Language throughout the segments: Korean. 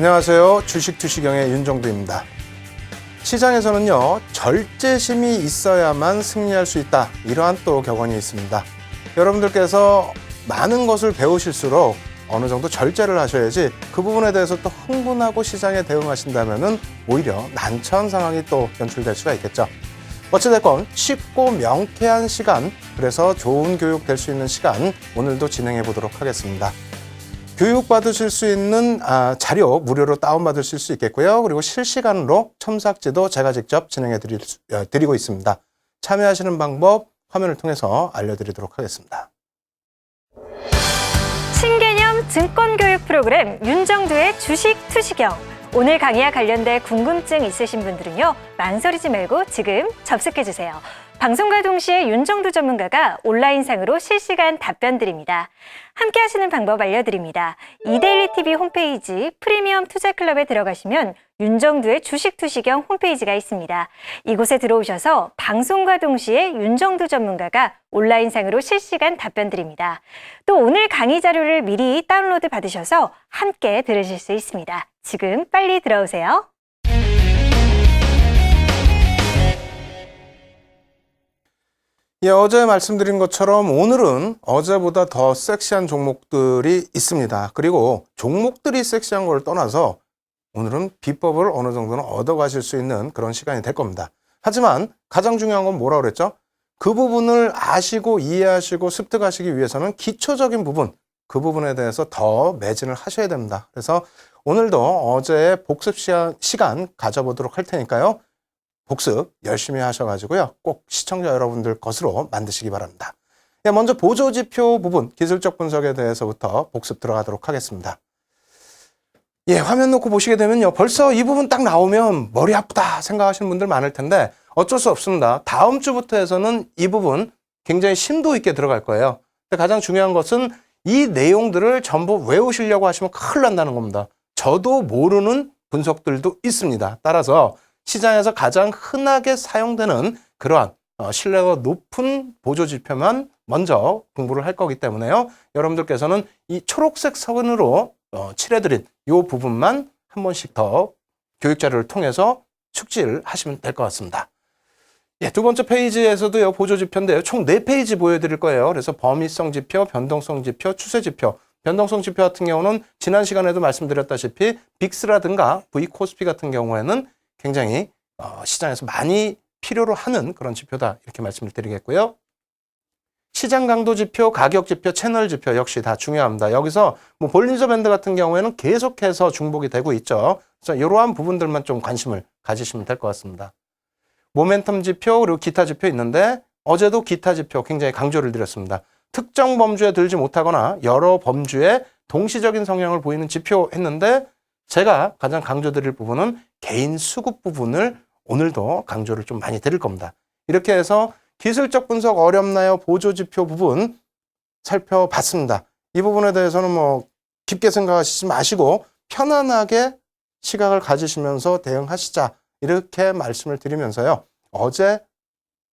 안녕하세요. 주식투시경의 윤정두입니다. 시장에서는요, 절제심이 있어야만 승리할 수 있다. 이러한 또 격언이 있습니다. 여러분들께서 많은 것을 배우실수록 어느 정도 절제를 하셔야지 그 부분에 대해서 또 흥분하고 시장에 대응하신다면은 오히려 난처한 상황이 또 연출될 수가 있겠죠. 어찌됐건 쉽고 명쾌한 시간, 그래서 좋은 교육 될 수 있는 시간 오늘도 진행해 보도록 하겠습니다. 교육 받으실 수 있는 자료 무료로 다운받으실 수 있겠고요. 그리고 실시간으로 첨삭지도 제가 직접 진행해 드리고 있습니다. 참여하시는 방법 화면을 통해서 알려드리도록 하겠습니다. 신개념 증권교육 프로그램 윤정두의 주식투시경. 오늘 강의와 관련된 궁금증 있으신 분들은요, 망설이지 말고 지금 접속해주세요. 방송과 동시에 윤정두 전문가가 온라인상으로 실시간 답변 드립니다. 함께 하시는 방법 알려드립니다. 이데일리TV 홈페이지 프리미엄 투자클럽에 들어가시면 윤정두의 주식투시경 홈페이지가 있습니다. 이곳에 들어오셔서 방송과 동시에 윤정두 전문가가 온라인상으로 실시간 답변 드립니다. 또 오늘 강의 자료를 미리 다운로드 받으셔서 함께 들으실 수 있습니다. 지금 빨리 들어오세요. 예, 어제 말씀드린 것처럼 오늘은 어제보다 더 섹시한 종목들이 있습니다. 그리고 종목들이 섹시한 걸 떠나서 오늘은 비법을 어느 정도는 얻어가실 수 있는 그런 시간이 될 겁니다. 하지만 가장 중요한 건 뭐라고 그랬죠? 그 부분을 아시고 이해하시고 습득하시기 위해서는 기초적인 부분, 그 부분에 대해서 더 매진을 하셔야 됩니다. 그래서 오늘도 어제의 복습 시간 가져보도록 할 테니까요. 복습 열심히 하셔가지고요. 꼭 시청자 여러분들 것으로 만드시기 바랍니다. 먼저 보조지표 부분, 기술적 분석에 대해서부터 복습 들어가도록 하겠습니다. 화면 놓고 보시게 되면요. 벌써 이 부분 딱 나오면 머리 아프다 생각하시는 분들 많을 텐데 어쩔 수 없습니다. 다음 주부터 해서는 이 부분 굉장히 심도 있게 들어갈 거예요. 근데 가장 중요한 것은 이 내용들을 전부 외우시려고 하시면 큰일 난다는 겁니다. 저도 모르는 분석들도 있습니다. 따라서 시장에서 가장 흔하게 사용되는 그러한 신뢰가 높은 보조지표만 먼저 공부를 할 거기 때문에요. 여러분들께서는 이 초록색 선으로 칠해드린 이 부분만 한 번씩 더 교육자료를 통해서 숙지를 하시면 될 것 같습니다. 두 번째 페이지에서도요, 보조지표인데요. 총 4페이지 보여드릴 거예요. 그래서 범위성 지표, 변동성 지표, 추세 지표. 변동성 지표 같은 경우는 지난 시간에도 말씀드렸다시피 빅스라든가 V코스피 같은 경우에는 굉장히 시장에서 많이 필요로 하는 그런 지표다, 이렇게 말씀을 드리겠고요. 시장 강도 지표, 가격 지표, 채널 지표 역시 다 중요합니다. 여기서 뭐 볼린저 밴드 같은 경우에는 계속해서 중복이 되고 있죠. 그래서 이러한 부분들만 좀 관심을 가지시면 될 것 같습니다. 모멘텀 지표 그리고 기타 지표 있는데 어제도 기타 지표 굉장히 강조를 드렸습니다. 특정 범주에 들지 못하거나 여러 범주에 동시적인 성향을 보이는 지표 했는데 제가 가장 강조드릴 부분은 개인 수급 부분을 오늘도 강조를 좀 많이 드릴 겁니다. 이렇게 해서 기술적 분석 어렵나요? 보조지표 부분 살펴봤습니다. 이 부분에 대해서는 뭐 깊게 생각하시지 마시고 편안하게 시각을 가지시면서 대응하시자, 이렇게 말씀을 드리면서요. 어제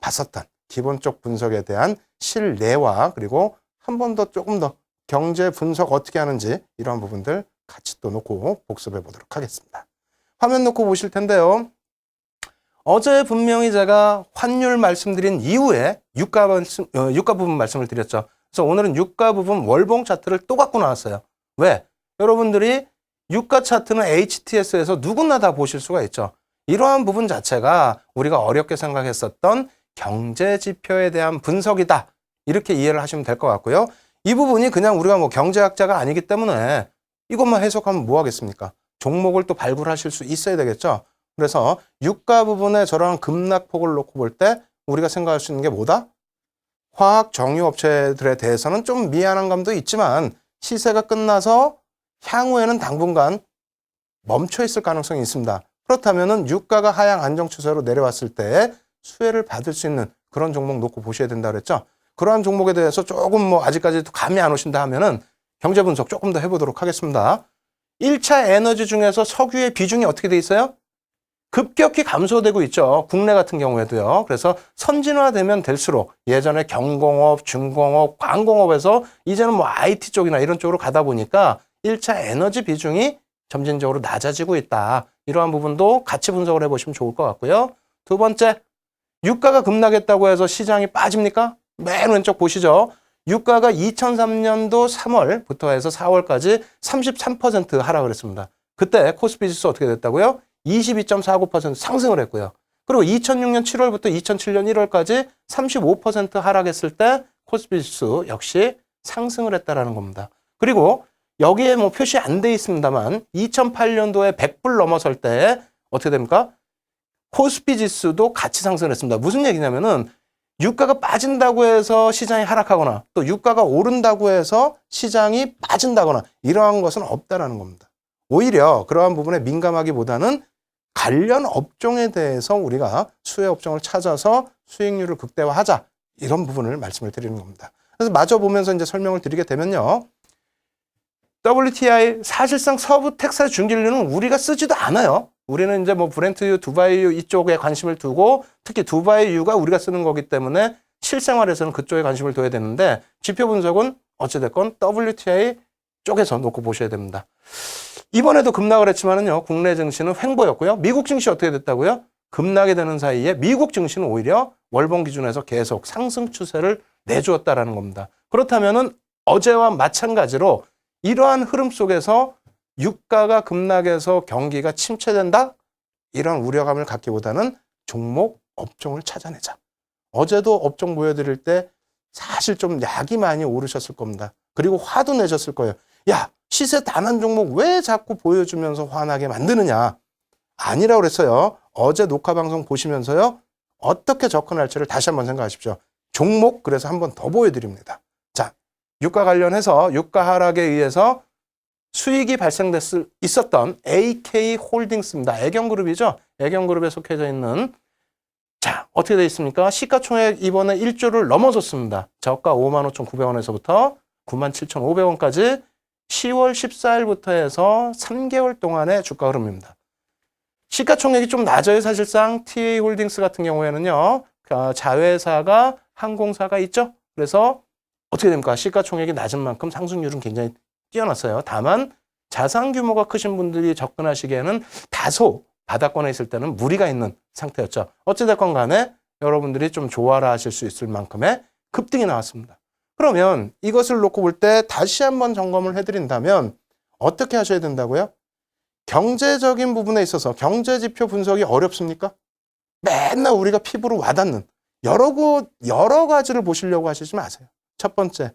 봤었던 기본적 분석에 대한 실내와 그리고 한 번 더 조금 더 경제 분석 어떻게 하는지 이러한 부분들 같이 또 놓고 복습해 보도록 하겠습니다. 화면 놓고 보실 텐데요. 어제 분명히 제가 환율 말씀드린 이후에 유가 부분 말씀을 드렸죠. 그래서 오늘은 유가 부분 월봉 차트를 또 갖고 나왔어요. 왜? 여러분들이 유가 차트는 HTS에서 누구나 다 보실 수가 있죠. 이러한 부분 자체가 우리가 어렵게 생각했었던 경제 지표에 대한 분석이다, 이렇게 이해를 하시면 될 것 같고요. 이 부분이 그냥 우리가 뭐 경제학자가 아니기 때문에 이것만 해석하면 뭐 하겠습니까? 종목을 또 발굴하실 수 있어야 되겠죠. 그래서 유가 부분에 저러한 급락폭을 놓고 볼 때 우리가 생각할 수 있는 게 뭐다? 화학 정유업체들에 대해서는 좀 미안한 감도 있지만 시세가 끝나서 향후에는 당분간 멈춰 있을 가능성이 있습니다. 그렇다면은 유가가 하향 안정 추세로 내려왔을 때 수혜를 받을 수 있는 그런 종목 놓고 보셔야 된다 그랬죠. 그러한 종목에 대해서 조금 뭐 아직까지도 감이 안 오신다 하면은 경제 분석 조금 더 해보도록 하겠습니다. 1차 에너지 중에서 석유의 비중이 어떻게 돼 있어요? 급격히 감소되고 있죠. 국내 같은 경우에도요. 그래서 선진화되면 될수록 예전에 경공업, 중공업, 광공업에서 이제는 뭐 IT 쪽이나 이런 쪽으로 가다 보니까 1차 에너지 비중이 점진적으로 낮아지고 있다. 이러한 부분도 같이 분석을 해보시면 좋을 것 같고요. 두 번째, 유가가 급락했다고 해서 시장이 빠집니까? 맨 왼쪽 보시죠. 유가가 2003년도 3월부터 해서 4월까지 33% 하락을 했습니다. 그때 코스피 지수 어떻게 됐다고요? 22.49% 상승을 했고요. 그리고 2006년 7월부터 2007년 1월까지 35% 하락했을 때 코스피 지수 역시 상승을 했다라는 겁니다. 그리고 여기에 뭐 표시 안 돼 있습니다만 2008년도에 100불 넘어설 때 어떻게 됩니까? 코스피 지수도 같이 상승을 했습니다. 무슨 얘기냐면은 유가가 빠진다고 해서 시장이 하락하거나 또 유가가 오른다고 해서 시장이 빠진다거나 이러한 것은 없다라는 겁니다. 오히려 그러한 부분에 민감하기보다는 관련 업종에 대해서 우리가 수혜 업종을 찾아서 수익률을 극대화하자 이런 부분을 말씀을 드리는 겁니다. 그래서 마저 보면서 이제 설명을 드리게 되면요. WTI 사실상 서부 텍사스 중진류는 우리가 쓰지도 않아요. 우리는 이제 뭐 브렌트유, 두바이유 이쪽에 관심을 두고 특히 두바이유가 우리가 쓰는 거기 때문에 실생활에서는 그쪽에 관심을 둬야 되는데 지표 분석은 어찌됐건 WTI 쪽에서 놓고 보셔야 됩니다. 이번에도 급락을 했지만은요, 국내 증시는 횡보였고요. 미국 증시 어떻게 됐다고요? 급락이 되는 사이에 미국 증시는 오히려 월봉 기준에서 계속 상승 추세를 내주었다라는 겁니다. 그렇다면은 어제와 마찬가지로 이러한 흐름 속에서 유가가 급락해서 경기가 침체된다? 이런 우려감을 갖기보다는 종목, 업종을 찾아내자. 어제도 업종 보여드릴 때 사실 좀 약이 많이 오르셨을 겁니다. 그리고 화도 내셨을 거예요. 야, 시세 단한 종목 왜 자꾸 보여주면서 화나게 만드느냐. 아니라고 그랬어요. 어제 녹화 방송 보시면서요. 어떻게 접근할지를 다시 한번 생각하십시오. 종목 그래서 한번 더 보여드립니다. 자, 유가 관련해서 유가 하락에 의해서 수익이 있었던 AK홀딩스입니다. 애경그룹이죠. 애경그룹에 속해져 있는 자, 어떻게 되어 있습니까? 시가총액 이번에 1조를 넘어섰습니다. 저가 55,900원에서부터 97,500원까지 10월 14일부터 해서 3개월 동안의 주가 흐름입니다. 시가총액이 좀 낮아요. 사실상 TA홀딩스 같은 경우에는요. 자회사가 항공사가 있죠. 그래서 어떻게 됩니까? 시가총액이 낮은 만큼 상승률은 굉장히 뛰어났어요. 다만 자산 규모가 크신 분들이 접근하시기에는 다소 바닥권에 있을 때는 무리가 있는 상태였죠. 어찌됐건 간에 여러분들이 좀 조화를 하실 수 있을 만큼의 급등이 나왔습니다. 그러면 이것을 놓고 볼 때 다시 한번 점검을 해드린다면 어떻게 하셔야 된다고요? 경제적인 부분에 있어서 경제지표 분석이 어렵습니까? 맨날 우리가 피부로 와닿는 여러 가지를 보시려고 하시지 마세요. 첫 번째,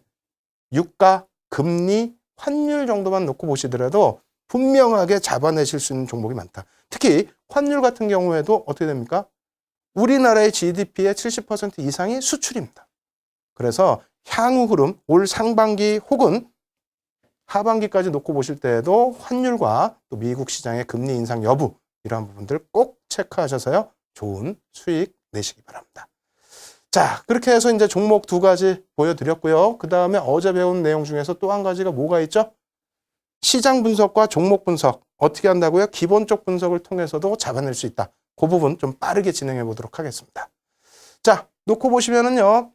유가, 금리, 환율 정도만 놓고 보시더라도 분명하게 잡아내실 수 있는 종목이 많다. 특히 환율 같은 경우에도 어떻게 됩니까? 우리나라의 GDP의 70% 이상이 수출입니다. 그래서 향후 흐름, 올 상반기 혹은 하반기까지 놓고 보실 때에도 환율과 또 미국 시장의 금리 인상 여부 이러한 부분들 꼭 체크하셔서요. 좋은 수익 내시기 바랍니다. 자, 그렇게 해서 이제 종목 두 가지 보여드렸고요. 그 다음에 어제 배운 내용 중에서 또 한 가지가 뭐가 있죠? 시장 분석과 종목 분석 어떻게 한다고요? 기본적 분석을 통해서도 잡아낼 수 있다. 그 부분 좀 빠르게 진행해 보도록 하겠습니다. 자, 놓고 보시면은요.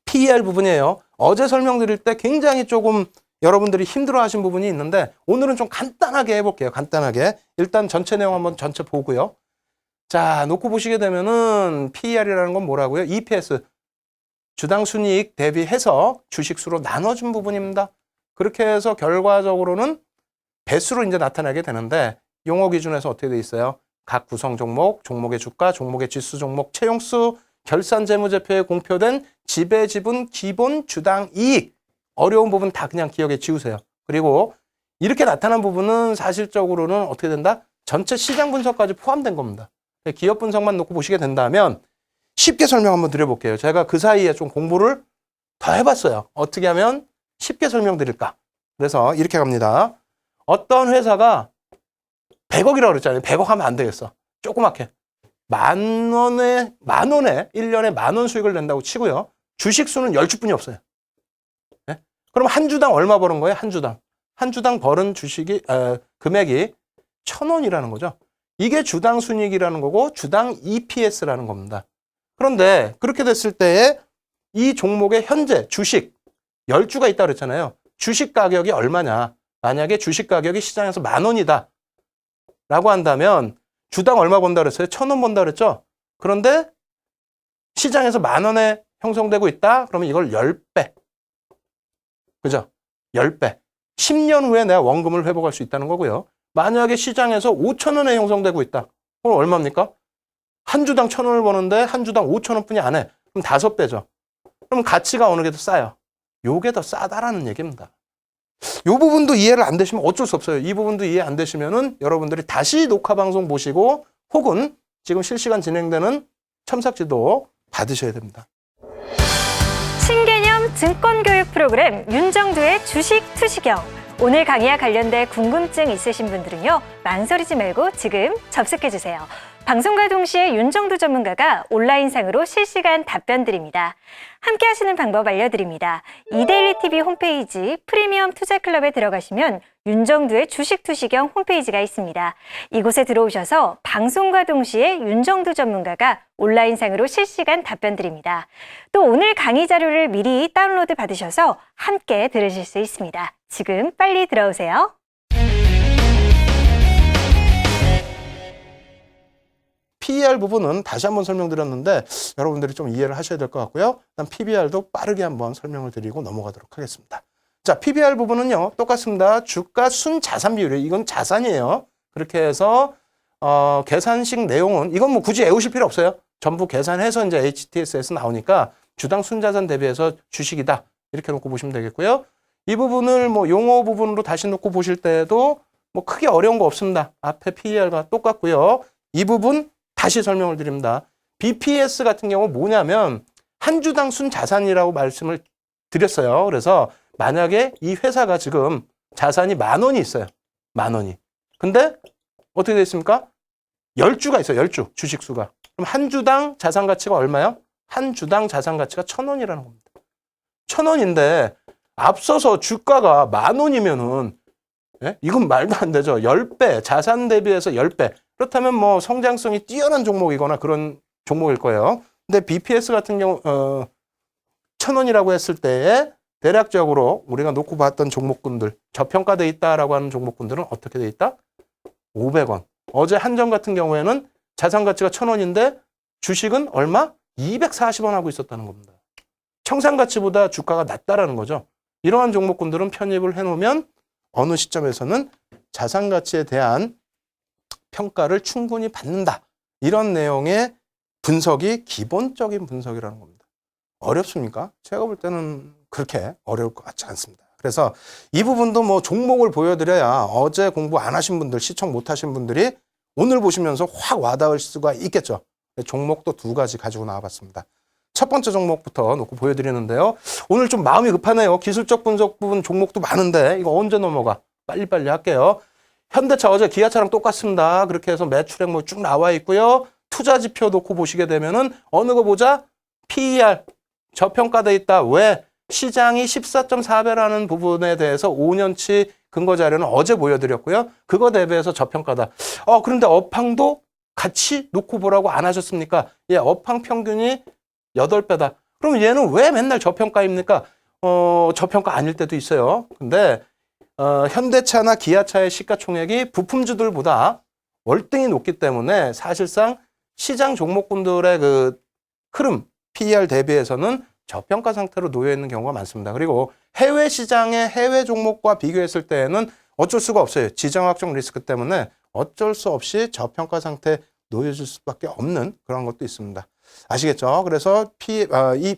PER 부분이에요. 어제 설명드릴 때 굉장히 조금 여러분들이 힘들어 하신 부분이 있는데 오늘은 좀 간단하게 해볼게요. 간단하게. 일단 전체 내용 한번 전체 보고요. 자, 놓고 보시게 되면은 PER이라는 건 뭐라고요? EPS, 주당 순이익 대비해서 주식수로 나눠준 부분입니다. 그렇게 해서 결과적으로는 배수로 이제 나타나게 되는데 용어 기준에서 어떻게 돼 있어요? 각 구성 종목, 종목의 주가, 종목의 지수 종목 채용수, 결산 재무제표에 공표된 지배 지분 기본 주당 이익. 어려운 부분 다 그냥 기억에 지우세요. 그리고 이렇게 나타난 부분은 사실적으로는 어떻게 된다? 전체 시장 분석까지 포함된 겁니다. 기업 분석만 놓고 보시게 된다면 쉽게 설명 한번 드려볼게요. 제가 그 사이에 좀 공부를 더 해봤어요. 어떻게 하면 쉽게 설명드릴까? 그래서 이렇게 갑니다. 어떤 회사가 100억이라고 그랬잖아요. 100억 하면 안 되겠어. 조그맣게. 만 원에 1년에 10,000원 수익을 낸다고 치고요. 주식 수는 10주뿐이 없어요. 네? 그럼 한 주당 얼마 버는 거예요? 한 주당. 한 주당 버는 금액이 1,000원이라는 거죠. 이게 주당 순이익이라는 거고 주당 EPS라는 겁니다. 그런데 그렇게 됐을 때에 이 종목의 현재 주식 10주가 있다고 그랬잖아요. 주식 가격이 얼마냐? 만약에 주식 가격이 시장에서 10,000원이다 라고 한다면 주당 얼마 번다 그랬어요? 1,000원 번다 그랬죠? 그런데 시장에서 10,000원에 형성되고 있다? 그러면 이걸 10배. 그죠? 10배. 10년 후에 내가 원금을 회복할 수 있다는 거고요. 만약에 시장에서 5,000원에 형성되고 있다. 그럼 얼마입니까? 한 주당 1,000원을 버는데 한 주당 5,000원뿐이 안 해. 그럼 5배죠. 그럼 가치가 어느 게 더 싸요? 요게 더 싸다라는 얘기입니다. 요 부분도 이해를 안 되시면 어쩔 수 없어요. 이 부분도 이해 안 되시면은 여러분들이 다시 녹화 방송 보시고 혹은 지금 실시간 진행되는 첨삭지도 받으셔야 됩니다. 신개념 증권교육 프로그램 윤정두의 주식 투시경. 오늘 강의와 관련된 궁금증 있으신 분들은요, 망설이지 말고 지금 접속해주세요. 방송과 동시에 윤정두 전문가가 온라인상으로 실시간 답변 드립니다. 함께 하시는 방법 알려드립니다. 이데일리TV 홈페이지 프리미엄 투자클럽에 들어가시면 윤정두의 주식 투시경 홈페이지가 있습니다. 이곳에 들어오셔서 방송과 동시에 윤정두 전문가가 온라인상으로 실시간 답변 드립니다. 또 오늘 강의 자료를 미리 다운로드 받으셔서 함께 들으실 수 있습니다. 지금 빨리 들어오세요. PER 부분은 다시 한번 설명드렸는데 여러분들이 좀 이해를 하셔야 될 것 같고요. 일단 PBR도 빠르게 한번 설명을 드리고 넘어가도록 하겠습니다. 자, PBR 부분은요, 똑같습니다. 주가 순자산 비율이, 이건 자산이에요. 그렇게 해서 계산식 내용은 이건 뭐 굳이 외우실 필요 없어요. 전부 계산해서 이제 HTS에서 나오니까 주당 순자산 대비해서 주식이다. 이렇게 놓고 보시면 되겠고요. 이 부분을 뭐 용어 부분으로 다시 놓고 보실 때도 뭐 크게 어려운 거 없습니다. 앞에 PER과 똑같고요. 이 부분 다시 설명을 드립니다. BPS 같은 경우 뭐냐면 한 주당 순자산이라고 말씀을 드렸어요. 그래서 만약에 이 회사가 지금 자산이 10,000원이 있어요. 10,000원이. 근데 어떻게 되어 있습니까? 10주가 있어요. 10주 주식수가. 그럼 한 주당 자산 가치가 얼마요? 한 주당 자산 가치가 1,000원이라는 겁니다. 1,000원인데 앞서서 주가가 10,000원이면은 예? 이건 말도 안 되죠. 10배, 자산 대비해서 10배. 그렇다면 뭐 성장성이 뛰어난 종목이거나 그런 종목일 거예요. 근데 BPS 같은 경우 1,000원이라고 했을 때에 대략적으로 우리가 놓고 봤던 종목군들, 저평가돼 있다라고 하는 종목군들은 어떻게 돼 있다? 500원. 어제 한전 같은 경우에는 자산 가치가 1,000원인데 주식은 얼마? 240원 하고 있었다는 겁니다. 청산 가치보다 주가가 낮다라는 거죠. 이러한 종목군들은 편입을 해놓으면 어느 시점에서는 자산 가치에 대한 평가를 충분히 받는다. 이런 내용의 분석이 기본적인 분석이라는 겁니다. 어렵습니까? 제가 볼 때는 그렇게 어려울 것 같지 않습니다. 그래서 이 부분도 뭐 종목을 보여드려야 어제 공부 안 하신 분들, 시청 못 하신 분들이 오늘 보시면서 확 와닿을 수가 있겠죠. 종목도 2가지 가지고 나와봤습니다. 첫 번째 종목부터 놓고 보여드리는데요. 오늘 좀 마음이 급하네요. 기술적 분석 부분 종목도 많은데 이거 언제 넘어가? 빨리빨리 할게요. 현대차 어제 기아차랑 똑같습니다. 그렇게 해서 매출액 뭐 쭉 나와 있고요. 투자 지표 놓고 보시게 되면은 어느 거 보자? PER 저평가돼 있다. 왜? 시장이 14.4배라는 부분에 대해서 5년치 근거 자료는 어제 보여드렸고요. 그거 대비해서 저평가다. 그런데 업황도 같이 놓고 보라고 안 하셨습니까? 예, 업황 평균이 8배다. 그럼 얘는 왜 맨날 저평가입니까? 저평가 아닐 때도 있어요. 근데 현대차나 기아차의 시가총액이 부품주들보다 월등히 높기 때문에 사실상 시장 종목군들의 그 흐름, PER 대비해서는 저평가 상태로 놓여 있는 경우가 많습니다. 그리고 해외 시장의 해외 종목과 비교했을 때에는 어쩔 수가 없어요. 지정학적 리스크 때문에 어쩔 수 없이 저평가 상태에 놓여질 수밖에 없는 그런 것도 있습니다. 아시겠죠? 그래서 이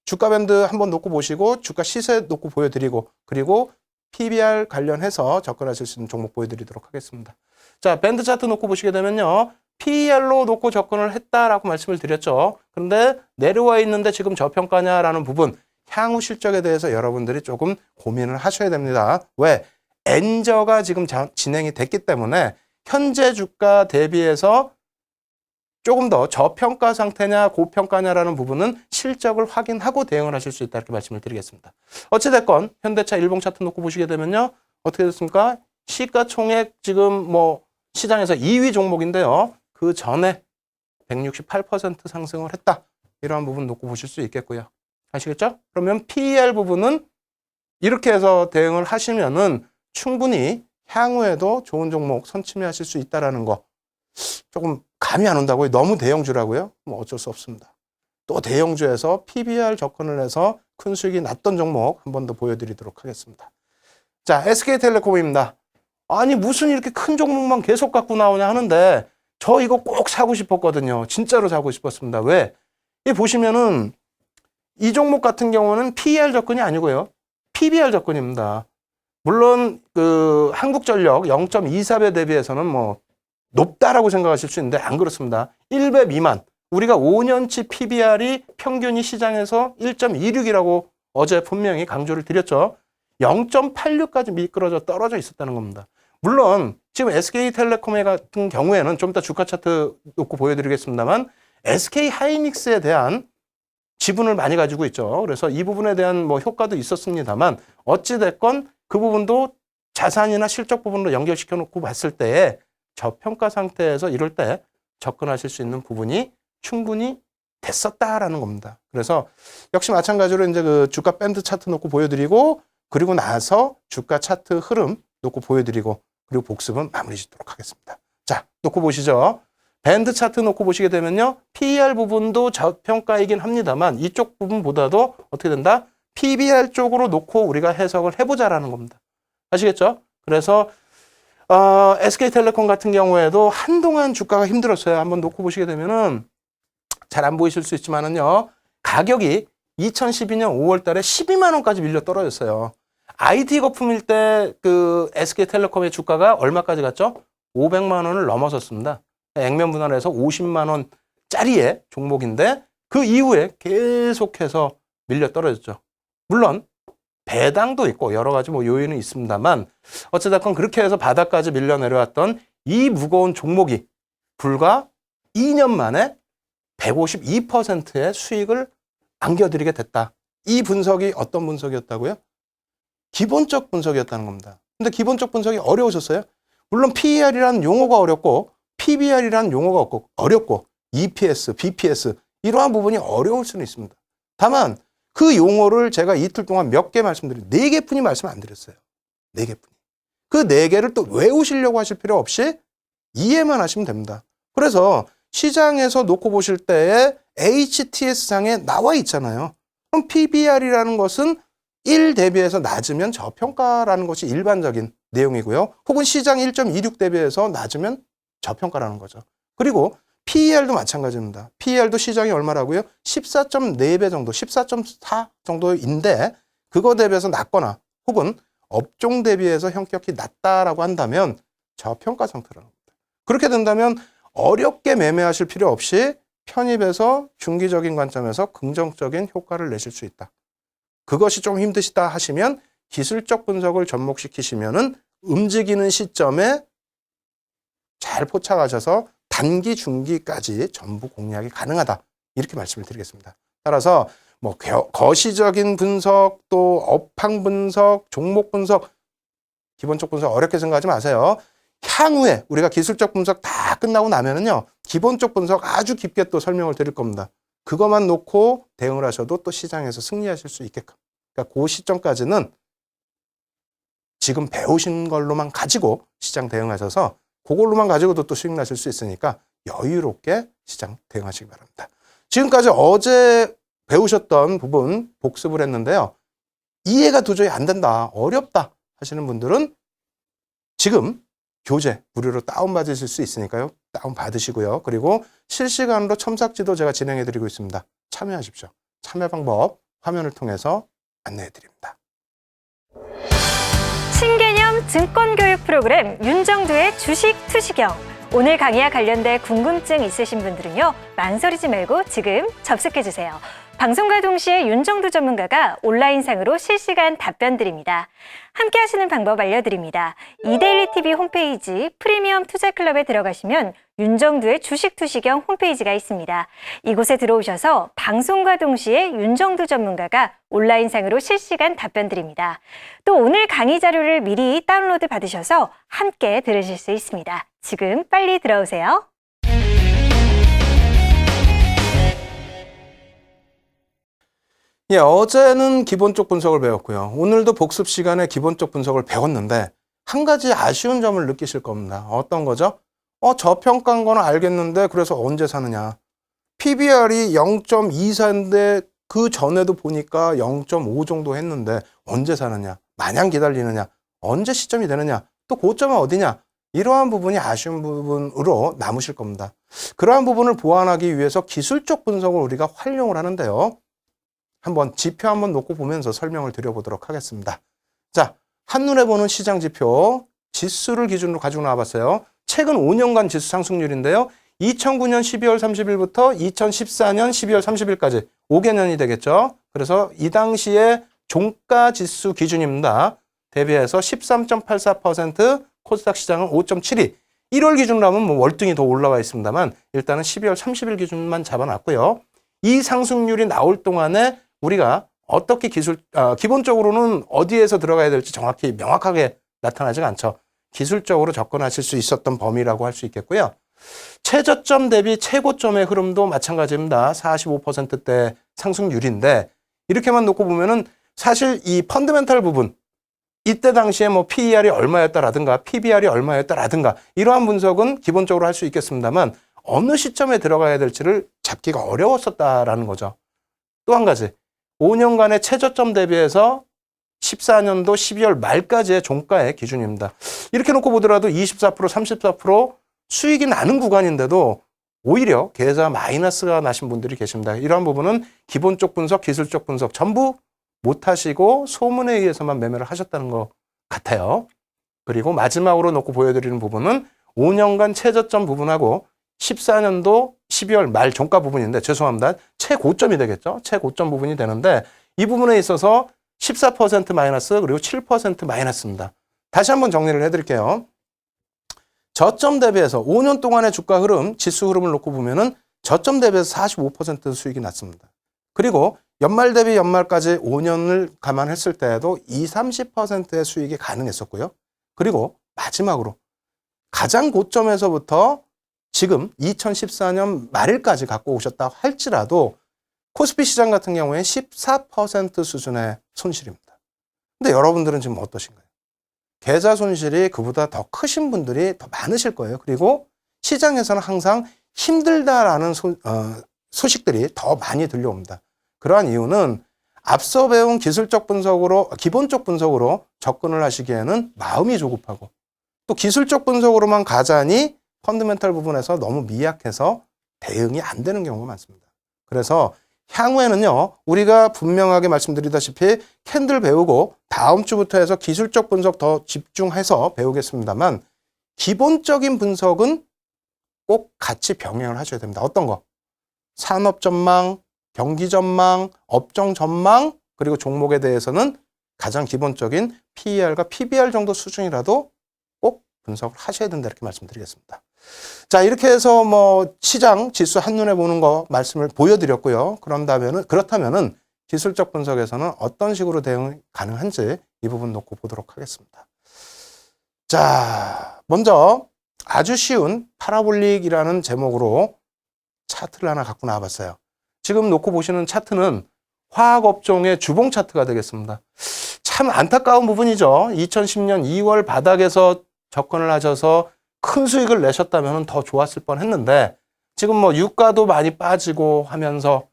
주가 밴드 한번 놓고 보시고 주가 시세 놓고 보여드리고 그리고 PBR 관련해서 접근하실 수 있는 종목 보여드리도록 하겠습니다. 자, 밴드 차트 놓고 보시게 되면요. PER로 놓고 접근을 했다라고 말씀을 드렸죠. 그런데 내려와 있는데 지금 저평가냐라는 부분, 향후 실적에 대해서 여러분들이 조금 고민을 하셔야 됩니다. 왜? 엔저가 지금 진행이 됐기 때문에 현재 주가 대비해서 조금 더 저평가 상태냐 고평가냐라는 부분은 실적을 확인하고 대응을 하실 수 있다 이렇게 말씀을 드리겠습니다. 어찌됐건 현대차 일봉 차트 놓고 보시게 되면요. 어떻게 됐습니까? 시가총액 지금 뭐 시장에서 2위 종목인데요. 그 전에 168% 상승을 했다. 이러한 부분 놓고 보실 수 있겠고요. 아시겠죠? 그러면 PER 부분은 이렇게 해서 대응을 하시면은 충분히 향후에도 좋은 종목 선침해하실 수 있다라는 거 조금 감이 안 온다고요? 너무 대형주라고요? 뭐 어쩔 수 없습니다. 또 대형주에서 PBR 접근을 해서 큰 수익이 났던 종목 한 번 더 보여드리도록 하겠습니다. 자, SK텔레콤입니다. 아니 무슨 이렇게 큰 종목만 계속 갖고 나오냐 하는데 저 이거 꼭 사고 싶었거든요. 진짜로 사고 싶었습니다. 왜? 이 보시면은 이 종목 같은 경우는 PER 접근이 아니고요. PBR 접근입니다. 물론 그 한국전력 0.24배 대비해서는 뭐 높다라고 생각하실 수 있는데 안 그렇습니다. 1배 미만. 우리가 5년치 PBR이 평균이 시장에서 1.26이라고 어제 분명히 강조를 드렸죠. 0.86까지 미끄러져 떨어져 있었다는 겁니다. 물론 지금 SK텔레콤 같은 경우에는 좀 이따 주가 차트 놓고 보여드리겠습니다만 SK하이닉스에 대한 지분을 많이 가지고 있죠. 그래서 이 부분에 대한 뭐 효과도 있었습니다만 어찌됐건 그 부분도 자산이나 실적 부분으로 연결시켜 놓고 봤을 때에 저평가 상태에서 이럴 때 접근하실 수 있는 부분이 충분히 됐었다라는 겁니다. 그래서 역시 마찬가지로 이제 그 주가 밴드 차트 놓고 보여드리고 그리고 나서 주가 차트 흐름 놓고 보여드리고 그리고 복습은 마무리 짓도록 하겠습니다. 자, 놓고 보시죠. 밴드 차트 놓고 보시게 되면요. PER 부분도 저평가이긴 합니다만 이쪽 부분보다도 어떻게 된다? PBR 쪽으로 놓고 우리가 해석을 해보자라는 겁니다. 아시겠죠? 그래서 SK텔레콤 같은 경우에도 한동안 주가가 힘들었어요. 한번 놓고 보시게 되면은 잘 안 보이실 수 있지만은요. 가격이 2012년 5월 달에 12만 원까지 밀려 떨어졌어요. IT 거품일 때 그 SK텔레콤의 주가가 얼마까지 갔죠? 500만 원을 넘어섰습니다. 액면 분할해서 50만 원짜리의 종목인데 그 이후에 계속해서 밀려 떨어졌죠. 물론 배당도 있고 여러 가지 뭐 요인은 있습니다만 어찌됐건 그렇게 해서 바닥까지 밀려 내려왔던 이 무거운 종목이 불과 2년 만에 152%의 수익을 안겨드리게 됐다. 이 분석이 어떤 분석이었다고요? 기본적 분석이었다는 겁니다. 근데 기본적 분석이 어려우셨어요? 물론 PER이라는 용어가 어렵고 PBR이라는 용어가 어렵고 EPS, BPS 이러한 부분이 어려울 수는 있습니다. 다만 그 용어를 제가 이틀 동안 몇 개 말씀드린 4개뿐이 말씀 안 드렸어요. 4개뿐이. 그 4개를 또 외우시려고 하실 필요 없이 이해만 하시면 됩니다. 그래서 시장에서 놓고 보실 때에 HTS상에 나와 있잖아요. 그럼 PBR이라는 것은 1 대비해서 낮으면 저평가라는 것이 일반적인 내용이고요. 혹은 시장 1.26 대비해서 낮으면 저평가라는 거죠. 그리고 PER도 마찬가지입니다. PER도 시장이 얼마라고요? 14.4배 정도, 14.4 정도인데 그거 대비해서 낮거나 혹은 업종 대비해서 현격히 낮다라고 한다면 저평가 상태라는 겁니다. 그렇게 된다면 어렵게 매매하실 필요 없이 편입해서 중기적인 관점에서 긍정적인 효과를 내실 수 있다. 그것이 좀 힘드시다 하시면 기술적 분석을 접목시키시면은 움직이는 시점에 잘 포착하셔서 단기, 중기까지 전부 공략이 가능하다. 이렇게 말씀을 드리겠습니다. 따라서 뭐 거시적인 분석, 또 업황 분석, 종목 분석, 기본적 분석 어렵게 생각하지 마세요. 향후에 우리가 기술적 분석 다 끝나고 나면은요, 기본적 분석 아주 깊게 또 설명을 드릴 겁니다. 그것만 놓고 대응을 하셔도 또 시장에서 승리하실 수 있게끔. 그러니까 그 시점까지는 지금 배우신 걸로만 가지고 시장 대응하셔서 그걸로만 가지고도 또 수익 나실 수 있으니까 여유롭게 시장 대응하시기 바랍니다. 지금까지 어제 배우셨던 부분 복습을 했는데요. 이해가 도저히 안 된다, 어렵다 하시는 분들은 지금 교재 무료로 다운받으실 수 있으니까요. 다운받으시고요. 그리고 실시간으로 첨삭지도 제가 진행해드리고 있습니다. 참여하십시오. 참여 방법 화면을 통해서 안내해드립니다. 신개념 증권교육 프로그램 윤정두의 주식 투시경. 오늘 강의와 관련된 궁금증 있으신 분들은요. 망설이지 말고 지금 접속해주세요. 방송과 동시에 윤정두 전문가가 온라인상으로 실시간 답변 드립니다. 함께 하시는 방법 알려드립니다. 이데일리 TV 홈페이지 프리미엄 투자클럽에 들어가시면 윤정두의 주식 투시경 홈페이지가 있습니다. 이곳에 들어오셔서 방송과 동시에 윤정두 전문가가 온라인상으로 실시간 답변 드립니다. 또 오늘 강의 자료를 미리 다운로드 받으셔서 함께 들으실 수 있습니다. 지금 빨리 들어오세요. 예, 어제는 기본적 분석을 배웠고요. 오늘도 복습 시간에 기본적 분석을 배웠는데 한 가지 아쉬운 점을 느끼실 겁니다. 어떤 거죠? 저평가한 거는 알겠는데 그래서 언제 사느냐. PBR이 0.24인데 그 전에도 보니까 0.5 정도 했는데 언제 사느냐. 마냥 기다리느냐. 언제 시점이 되느냐. 또 고점은 어디냐. 이러한 부분이 아쉬운 부분으로 남으실 겁니다. 그러한 부분을 보완하기 위해서 기술적 분석을 우리가 활용을 하는데요. 한번 지표 한번 놓고 보면서 설명을 드려보도록 하겠습니다. 자, 한눈에 보는 시장 지표 지수를 기준으로 가지고 나와봤어요. 최근 5년간 지수 상승률인데요. 2009년 12월 30일부터 2014년 12월 30일까지 5개년이 되겠죠. 그래서 이 당시에 종가 지수 기준입니다. 대비해서 13.84%, 코스닥 시장은 5.72. 1월 기준으로 하면 뭐 월등히 더 올라와 있습니다만 일단은 12월 30일 기준만 잡아놨고요. 이 상승률이 나올 동안에 우리가 어떻게 기본적으로는 어디에서 들어가야 될지 정확히 명확하게 나타나지가 않죠. 기술적으로 접근하실 수 있었던 범위라고 할 수 있겠고요. 최저점 대비 최고점의 흐름도 마찬가지입니다. 45%대 상승률인데 이렇게만 놓고 보면은 사실 이 펀더멘탈 부분 이때 당시에 뭐 PER이 얼마였다라든가 PBR이 얼마였다라든가 이러한 분석은 기본적으로 할 수 있겠습니다만 어느 시점에 들어가야 될지를 잡기가 어려웠었다라는 거죠. 또 한 가지 5년간의 최저점 대비해서 14년도 12월 말까지의 종가의 기준입니다. 이렇게 놓고 보더라도 24%, 34% 수익이 나는 구간인데도 오히려 계좌 마이너스가 나신 분들이 계십니다. 이러한 부분은 기본적 분석, 기술적 분석 전부 못하시고 소문에 의해서만 매매를 하셨다는 것 같아요. 그리고 마지막으로 놓고 보여드리는 부분은 5년간 최저점 부분하고 14년도 12월 말 종가 부분인데 죄송합니다. 최고점이 되겠죠. 최고점 부분이 되는데 이 부분에 있어서 14% 마이너스 그리고 7% 마이너스입니다. 다시 한번 정리를 해드릴게요. 저점 대비해서 5년 동안의 주가 흐름, 지수 흐름을 놓고 보면은 저점 대비해서 45% 수익이 났습니다. 그리고 연말 대비 연말까지 5년을 감안했을 때에도 20-30%의 수익이 가능했었고요. 그리고 마지막으로 가장 고점에서부터 지금 2014년 말일까지 갖고 오셨다 할지라도 코스피 시장 같은 경우에 14% 수준의 손실입니다. 근데 여러분들은 지금 어떠신가요? 계좌 손실이 그보다 더 크신 분들이 더 많으실 거예요. 그리고 시장에서는 항상 힘들다라는 소식들이 더 많이 들려옵니다. 그러한 이유는 앞서 배운 기술적 분석으로, 기본적 분석으로 접근을 하시기에는 마음이 조급하고 또 기술적 분석으로만 가자니 펀더멘탈 부분에서 너무 미약해서 대응이 안 되는 경우가 많습니다. 그래서 향후에는요, 우리가 분명하게 말씀드리다시피 캔들 배우고 다음 주부터 해서 기술적 분석 더 집중해서 배우겠습니다만 기본적인 분석은 꼭 같이 병행을 하셔야 됩니다. 어떤 거? 산업 전망, 경기 전망, 업종 전망, 그리고 종목에 대해서는 가장 기본적인 PER과 PBR 정도 수준이라도 꼭 분석을 하셔야 된다 이렇게 말씀드리겠습니다. 자, 이렇게 해서 뭐 시장 지수 한눈에 보는 거 말씀을 보여드렸고요. 그렇다면은 기술적 분석에서는 어떤 식으로 대응 가능한지 이 부분 놓고 보도록 하겠습니다. 자, 먼저 아주 쉬운 파라볼릭이라는 제목으로 차트를 하나 갖고 나와봤어요. 지금 놓고 보시는 차트는 화학업종의 주봉 차트가 되겠습니다. 참 안타까운 부분이죠. 2010년 2월 바닥에서 접근을 하셔서 큰 수익을 내셨다면 더 좋았을 뻔했는데 지금 뭐 유가도 많이 빠지고 하면서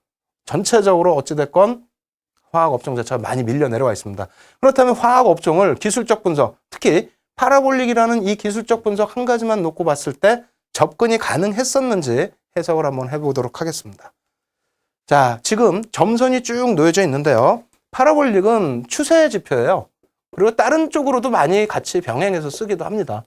전체적으로 어찌됐건 화학업종 자체가 많이 밀려 내려와 있습니다. 그렇다면 화학업종을 기술적 분석, 특히 파라볼릭이라는 이 기술적 분석 한 가지만 놓고 봤을 때 접근이 가능했었는지 해석을 한번 해보도록 하겠습니다. 자, 지금 점선이 쭉 놓여져 있는데요. 파라볼릭은 추세 지표예요. 그리고 다른 쪽으로도 많이 같이 병행해서 쓰기도 합니다.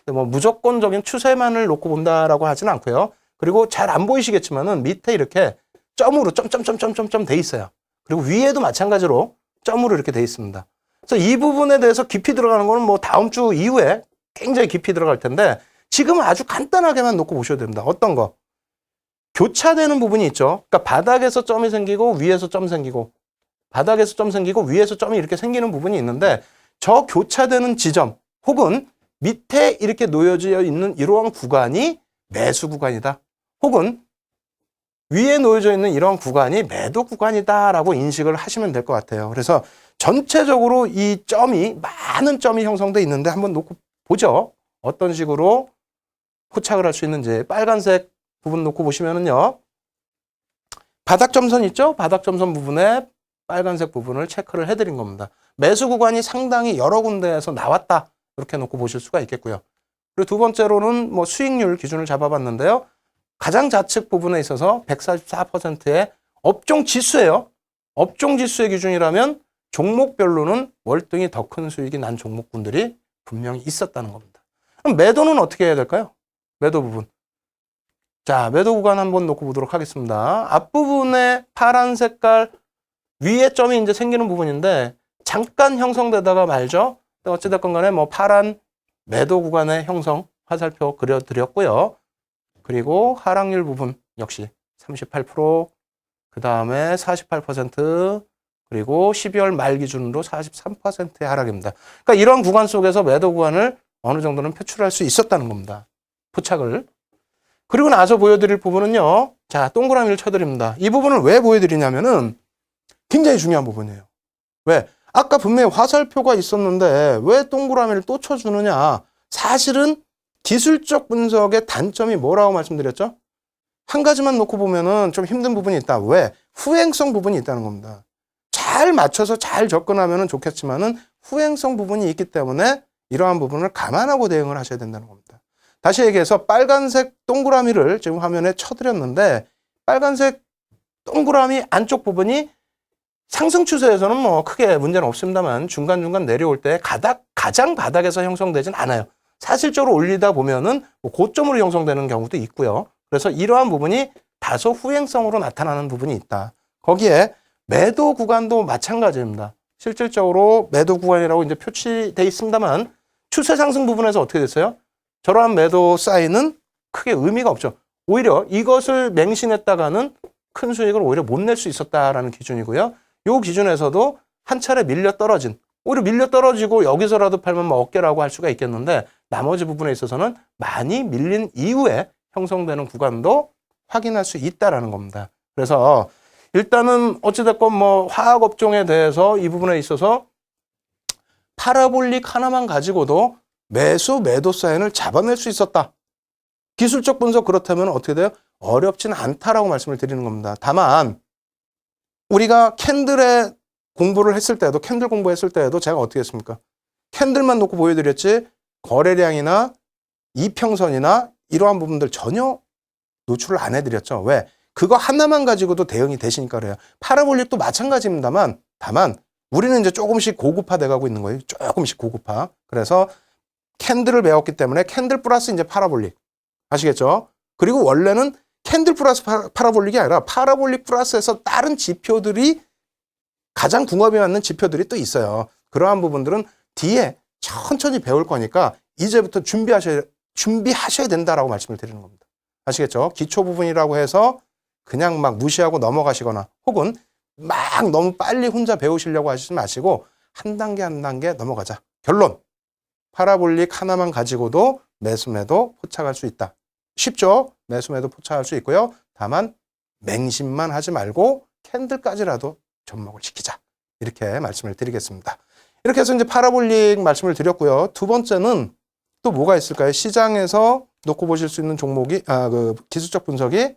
뭐 무조건적인 추세만을 놓고 본다라고 하진 않고요. 그리고 잘 안 보이시겠지만은 밑에 이렇게 점으로 점점점점점점 돼 있어요. 그리고 위에도 마찬가지로 점으로 이렇게 돼 있습니다. 그래서 이 부분에 대해서 깊이 들어가는 거는 뭐 다음 주 이후에 굉장히 깊이 들어갈 텐데 지금은 아주 간단하게만 놓고 보셔도 됩니다. 어떤 거? 교차되는 부분이 있죠. 그러니까 바닥에서 점이 생기고 위에서 점 생기고 바닥에서 점 생기고 위에서 점이 이렇게 생기는 부분이 있는데 저 교차되는 지점 혹은 밑에 이렇게 놓여져 있는 이러한 구간이 매수 구간이다. 혹은 위에 놓여져 있는 이러한 구간이 매도 구간이다라고 인식을 하시면 될 것 같아요. 그래서 전체적으로 이 점이 많은 점이 형성돼 있는데 한번 놓고 보죠. 어떤 식으로 포착을 할 수 있는지. 빨간색 부분 놓고 보시면은요. 바닥점선 있죠? 바닥점선 부분에 빨간색 부분을 체크를 해드린 겁니다. 매수 구간이 상당히 여러 군데에서 나왔다. 이렇게 놓고 보실 수가 있겠고요. 그리고 두 번째로는 뭐 수익률 기준을 잡아봤는데요. 가장 좌측 부분에 있어서 144%의 업종 지수예요. 업종 지수의 기준이라면 종목별로는 월등히 더 큰 수익이 난 종목군들이 분명히 있었다는 겁니다. 그럼 매도는 어떻게 해야 될까요? 매도 부분. 자, 매도 구간 한번 놓고 보도록 하겠습니다. 앞부분에 파란 색깔 위에 점이 이제 생기는 부분인데 잠깐 형성되다가 말죠. 어찌됐건 간에 뭐 파란 매도 구간의 형성 화살표 그려드렸고요. 그리고 하락률 부분 역시 38%, 그 다음에 48%, 그리고 12월 말 기준으로 43%의 하락입니다. 그러니까 이런 구간 속에서 매도 구간을 어느 정도는 표출할 수 있었다는 겁니다. 포착을. 그리고 나서 보여드릴 부분은요. 자, 동그라미를 쳐드립니다. 이 부분을 왜 보여드리냐면은 굉장히 중요한 부분이에요. 왜? 아까 분명히 화살표가 있었는데 왜 동그라미를 또 쳐주느냐. 사실은 기술적 분석의 단점이 뭐라고 말씀드렸죠? 한 가지만 놓고 보면은 좀 힘든 부분이 있다. 왜? 후행성 부분이 있다는 겁니다. 잘 맞춰서 잘 접근하면은 좋겠지만은 후행성 부분이 있기 때문에 이러한 부분을 감안하고 대응을 하셔야 된다는 겁니다. 다시 얘기해서 빨간색 동그라미를 지금 화면에 쳐드렸는데 빨간색 동그라미 안쪽 부분이 상승 추세에서는 뭐 크게 문제는 없습니다만 중간중간 내려올 때 가장 바닥에서 형성되진 않아요. 사실적으로 올리다 보면은 뭐 고점으로 형성되는 경우도 있고요. 그래서 이러한 부분이 다소 후행성으로 나타나는 부분이 있다. 거기에 매도 구간도 마찬가지입니다. 실질적으로 매도 구간이라고 이제 표시돼 있습니다만 추세 상승 부분에서 어떻게 됐어요? 저러한 매도 사인은 크게 의미가 없죠. 오히려 이것을 맹신했다가는 큰 수익을 오히려 못 낼 수 있었다라는 기준이고요. 이 기준에서도 한 차례 밀려 떨어진, 오히려 밀려 떨어지고 여기서라도 팔면 뭐 어깨라고 할 수가 있겠는데 나머지 부분에 있어서는 많이 밀린 이후에 형성되는 구간도 확인할 수 있다라는 겁니다. 그래서 일단은 어찌됐건 뭐 화학업종에 대해서 이 부분에 있어서 파라볼릭 하나만 가지고도 매수, 매도 사인을 잡아낼 수 있었다. 기술적 분석 그렇다면 어떻게 돼요? 어렵지는 않다라고 말씀을 드리는 겁니다. 다만 우리가 캔들의 공부를 했을 때도 캔들 공부했을 때에도 제가 어떻게 했습니까? 캔들만 놓고 보여드렸지 거래량이나 이평선이나 이러한 부분들 전혀 노출을 안 해드렸죠. 왜? 그거 하나만 가지고도 대응이 되시니까 그래요. 파라볼릭도 마찬가지입니다만 다만 우리는 이제 조금씩 고급화돼 가고 있는 거예요. 조금씩 고급화. 그래서 캔들을 배웠기 때문에 캔들 플러스 이제 파라볼릭. 아시겠죠? 그리고 원래는 캔들 플러스 파라볼릭이 아니라 파라볼릭 플러스에서 다른 지표들이 가장 궁합이 맞는 지표들이 또 있어요. 그러한 부분들은 뒤에 천천히 배울 거니까 이제부터 준비하셔야 된다라고 말씀을 드리는 겁니다. 아시겠죠? 기초 부분이라고 해서 그냥 막 무시하고 넘어가시거나 혹은 막 너무 빨리 혼자 배우시려고 하시지 마시고 한 단계 한 단계 넘어가자. 결론. 파라볼릭 하나만 가지고도 매수매도 포착할 수 있다. 쉽죠? 매수매도 포착할 수 있고요. 다만 맹신만 하지 말고 캔들까지라도 접목을 시키자. 이렇게 말씀을 드리겠습니다. 이렇게 해서 이제 파라볼릭 말씀을 드렸고요. 두 번째는 또 뭐가 있을까요? 시장에서 놓고 보실 수 있는 종목이 그 기술적 분석이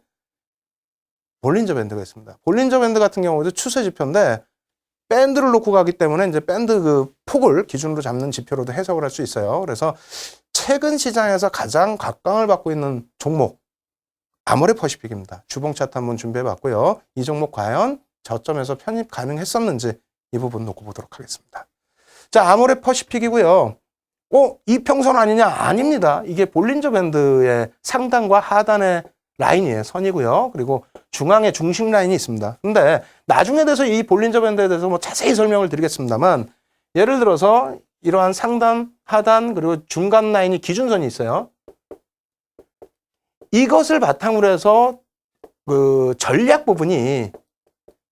볼린저 밴드가 있습니다. 볼린저 밴드 같은 경우도 추세 지표인데 밴드를 놓고 가기 때문에 이제 밴드 그 폭을 기준으로 잡는 지표로도 해석을 할 수 있어요. 그래서 최근 시장에서 가장 각광을 받고 있는 종목 아모레퍼시픽입니다. 주봉 차트 한번 준비해 봤고요. 이 종목 과연 저점에서 편입 가능했었는지 이 부분 놓고 보도록 하겠습니다. 자, 아모레퍼시픽이고요. 이평선 아니냐? 아닙니다. 이게 볼린저 밴드의 상단과 하단의 라인이에요. 선이고요. 그리고 중앙에 중심 라인이 있습니다. 근데 나중에 돼서 이 볼린저 밴드에 대해서 뭐 자세히 설명을 드리겠습니다만 예를 들어서 이러한 상단, 하단, 그리고 중간 라인이 기준선이 있어요. 이것을 바탕으로 해서 그 전략 부분이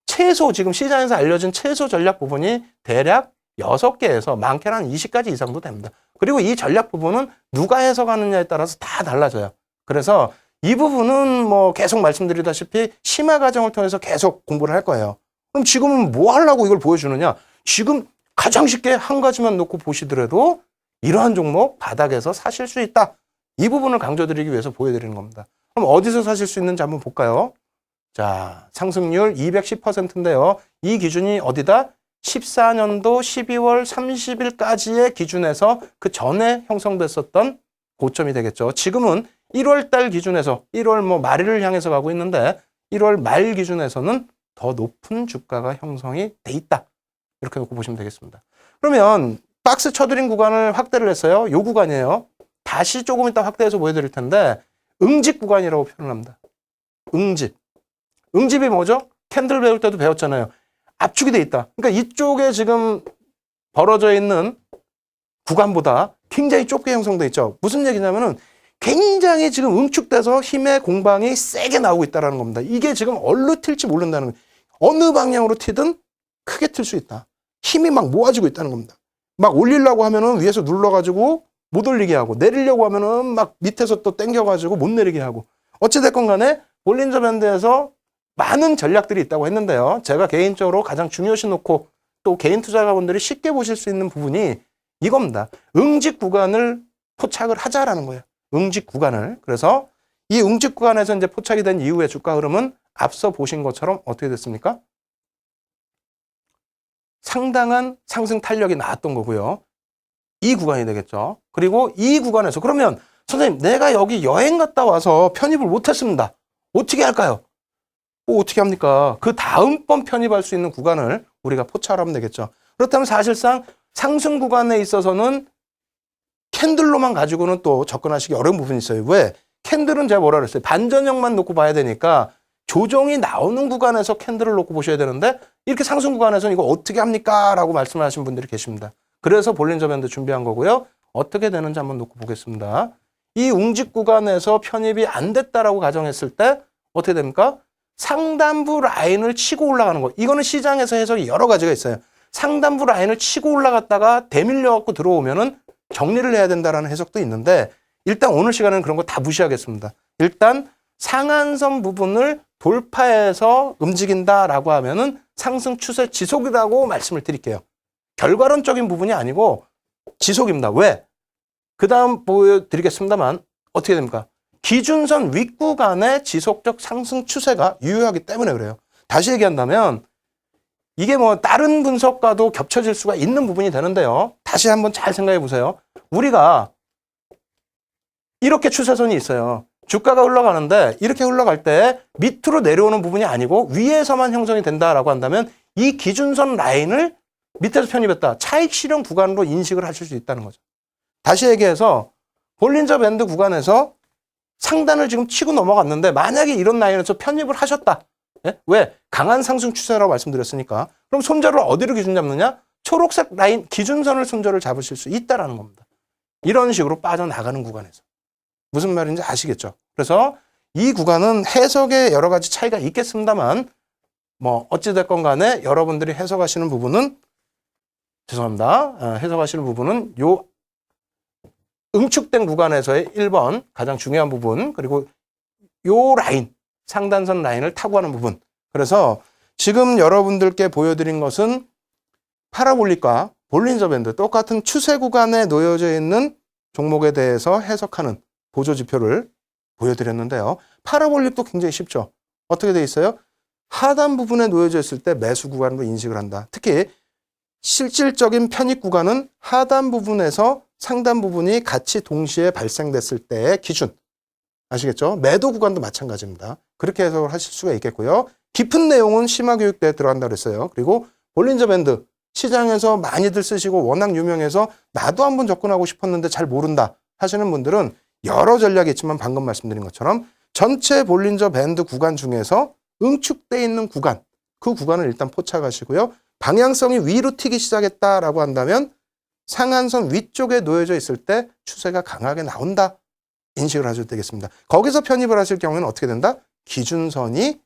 최소 지금 시장에서 알려진 최소 전략 부분이 대략 6개에서 많게는 한 20가지 이상도 됩니다. 그리고 이 전략 부분은 누가 해석하느냐에 따라서 다 달라져요. 그래서 이 부분은 뭐 계속 말씀드리다시피 심화 과정을 통해서 계속 공부를 할 거예요. 그럼 지금은 뭐 하려고 이걸 보여주느냐? 지금 가장 쉽게 한 가지만 놓고 보시더라도 이러한 종목 바닥에서 사실 수 있다. 이 부분을 강조드리기 위해서 보여드리는 겁니다. 그럼 어디서 사실 수 있는지 한번 볼까요? 자, 상승률 210%인데요. 이 기준이 어디다? 14년도 12월 30일까지의 기준에서 그 전에 형성됐었던 고점이 되겠죠. 지금은 1월 달 기준에서 1월 말일을 향해서 가고 있는데 1월 말 기준에서는 더 높은 주가가 형성이 돼 있다. 이렇게 놓고 보시면 되겠습니다. 그러면 박스 쳐드린 구간을 확대를 했어요. 요 구간이에요. 다시 조금 이따 확대해서 보여드릴 텐데 응집 구간이라고 표현합니다. 응집. 응집이 뭐죠? 캔들 배울 때도 배웠잖아요. 압축이 돼 있다. 그러니까 이쪽에 지금 벌어져 있는 구간보다 굉장히 좁게 형성돼 있죠. 무슨 얘기냐면은 굉장히 지금 응축돼서 힘의 공방이 세게 나오고 있다는 겁니다. 이게 지금 어디로 튈지 모른다는 거예요. 어느 방향으로 튀든 크게 튈 수 있다. 힘이 막 모아지고 있다는 겁니다. 막 올리려고 하면은 위에서 눌러가지고 못 올리게 하고, 내리려고 하면은 막 밑에서 또 당겨가지고 못 내리게 하고. 어찌됐건 간에 볼린저 밴드에서 많은 전략들이 있다고 했는데요. 제가 개인적으로 가장 중요시 놓고 또 개인 투자자분들이 쉽게 보실 수 있는 부분이 이겁니다. 응집 구간을 포착을 하자라는 거예요. 응집 구간을. 그래서 이 응집 구간에서 이제 포착이 된 이후의 주가 흐름은 앞서 보신 것처럼 어떻게 됐습니까? 상당한 상승 탄력이 나왔던 거고요. 이 구간이 되겠죠. 그리고 이 구간에서 그러면 선생님 내가 여기 여행 갔다 와서 편입을 못했습니다. 어떻게 할까요? 어떻게 합니까? 그 다음번 편입할 수 있는 구간을 우리가 포착을 하면 되겠죠. 그렇다면 사실상 상승 구간에 있어서는 캔들로만 가지고는 또 접근하시기 어려운 부분이 있어요. 왜? 캔들은 제가 뭐라 그랬어요? 반전형만 놓고 봐야 되니까 조정이 나오는 구간에서 캔들을 놓고 보셔야 되는데 이렇게 상승 구간에서는 이거 어떻게 합니까? 라고 말씀을 하신 분들이 계십니다. 그래서 볼린저 밴드 준비한 거고요. 어떻게 되는지 한번 놓고 보겠습니다. 이 웅집 구간에서 편입이 안 됐다라고 가정했을 때 어떻게 됩니까? 상단부 라인을 치고 올라가는 거. 이거는 시장에서 해석이 여러 가지가 있어요. 상단부 라인을 치고 올라갔다가 대밀려 갖고 들어오면은 정리를 해야 된다라는 해석도 있는데 일단 오늘 시간에는 그런 거 다 무시하겠습니다. 일단 상한선 부분을 돌파해서 움직인다라고 하면은 상승 추세 지속이라고 말씀을 드릴게요. 결과론적인 부분이 아니고 지속입니다. 왜? 그 다음 보여드리겠습니다만 어떻게 됩니까? 기준선 윗구간의 지속적 상승 추세가 유효하기 때문에 그래요. 다시 얘기한다면 이게 다른 분석과도 겹쳐질 수가 있는 부분이 되는데요. 다시 한번 잘 생각해 보세요. 우리가 이렇게 추세선이 있어요. 주가가 흘러가는데 이렇게 흘러갈 때 밑으로 내려오는 부분이 아니고 위에서만 형성이 된다라고 한다면 이 기준선 라인을 밑에서 편입했다. 차익 실현 구간으로 인식을 하실 수 있다는 거죠. 다시 얘기해서 볼린저 밴드 구간에서 상단을 지금 치고 넘어갔는데 만약에 이런 라인에서 편입을 하셨다. 예? 왜? 강한 상승 추세라고 말씀드렸으니까. 그럼 손절을 어디로 기준 잡느냐? 초록색 라인 기준선을 손절을 잡으실 수 있다라는 겁니다. 이런 식으로 빠져나가는 구간에서. 무슨 말인지 아시겠죠? 그래서 이 구간은 해석에 여러 가지 차이가 있겠습니다만 어찌됐건 간에 여러분들이 해석하시는 부분은 죄송합니다. 해석하시는 부분은 요 응축된 구간에서의 1번 가장 중요한 부분 그리고 요 라인 상단선 라인을 타고 가는 부분. 그래서 지금 여러분들께 보여드린 것은 파라볼릭과 볼린저 밴드 똑같은 추세 구간에 놓여져 있는 종목에 대해서 해석하는 보조지표를 보여드렸는데요. 파라볼릭도 굉장히 쉽죠. 어떻게 돼 있어요? 하단 부분에 놓여져 있을 때 매수 구간으로 인식을 한다. 특히 실질적인 편입 구간은 하단 부분에서 상단 부분이 같이 동시에 발생됐을 때의 기준. 아시겠죠? 매도 구간도 마찬가지입니다. 그렇게 해석을 하실 수가 있겠고요. 깊은 내용은 심화교육대에 들어간다고 했어요. 그리고 볼린저 밴드 시장에서 많이들 쓰시고 워낙 유명해서 나도 한번 접근하고 싶었는데 잘 모른다 하시는 분들은 여러 전략이 있지만 방금 말씀드린 것처럼 전체 볼린저 밴드 구간 중에서 응축돼 있는 구간, 그 구간을 일단 포착하시고요. 방향성이 위로 튀기 시작했다라고 한다면 상한선 위쪽에 놓여져 있을 때 추세가 강하게 나온다. 인식을 하셔도 되겠습니다. 거기서 편입을 하실 경우에는 어떻게 된다? 기준선이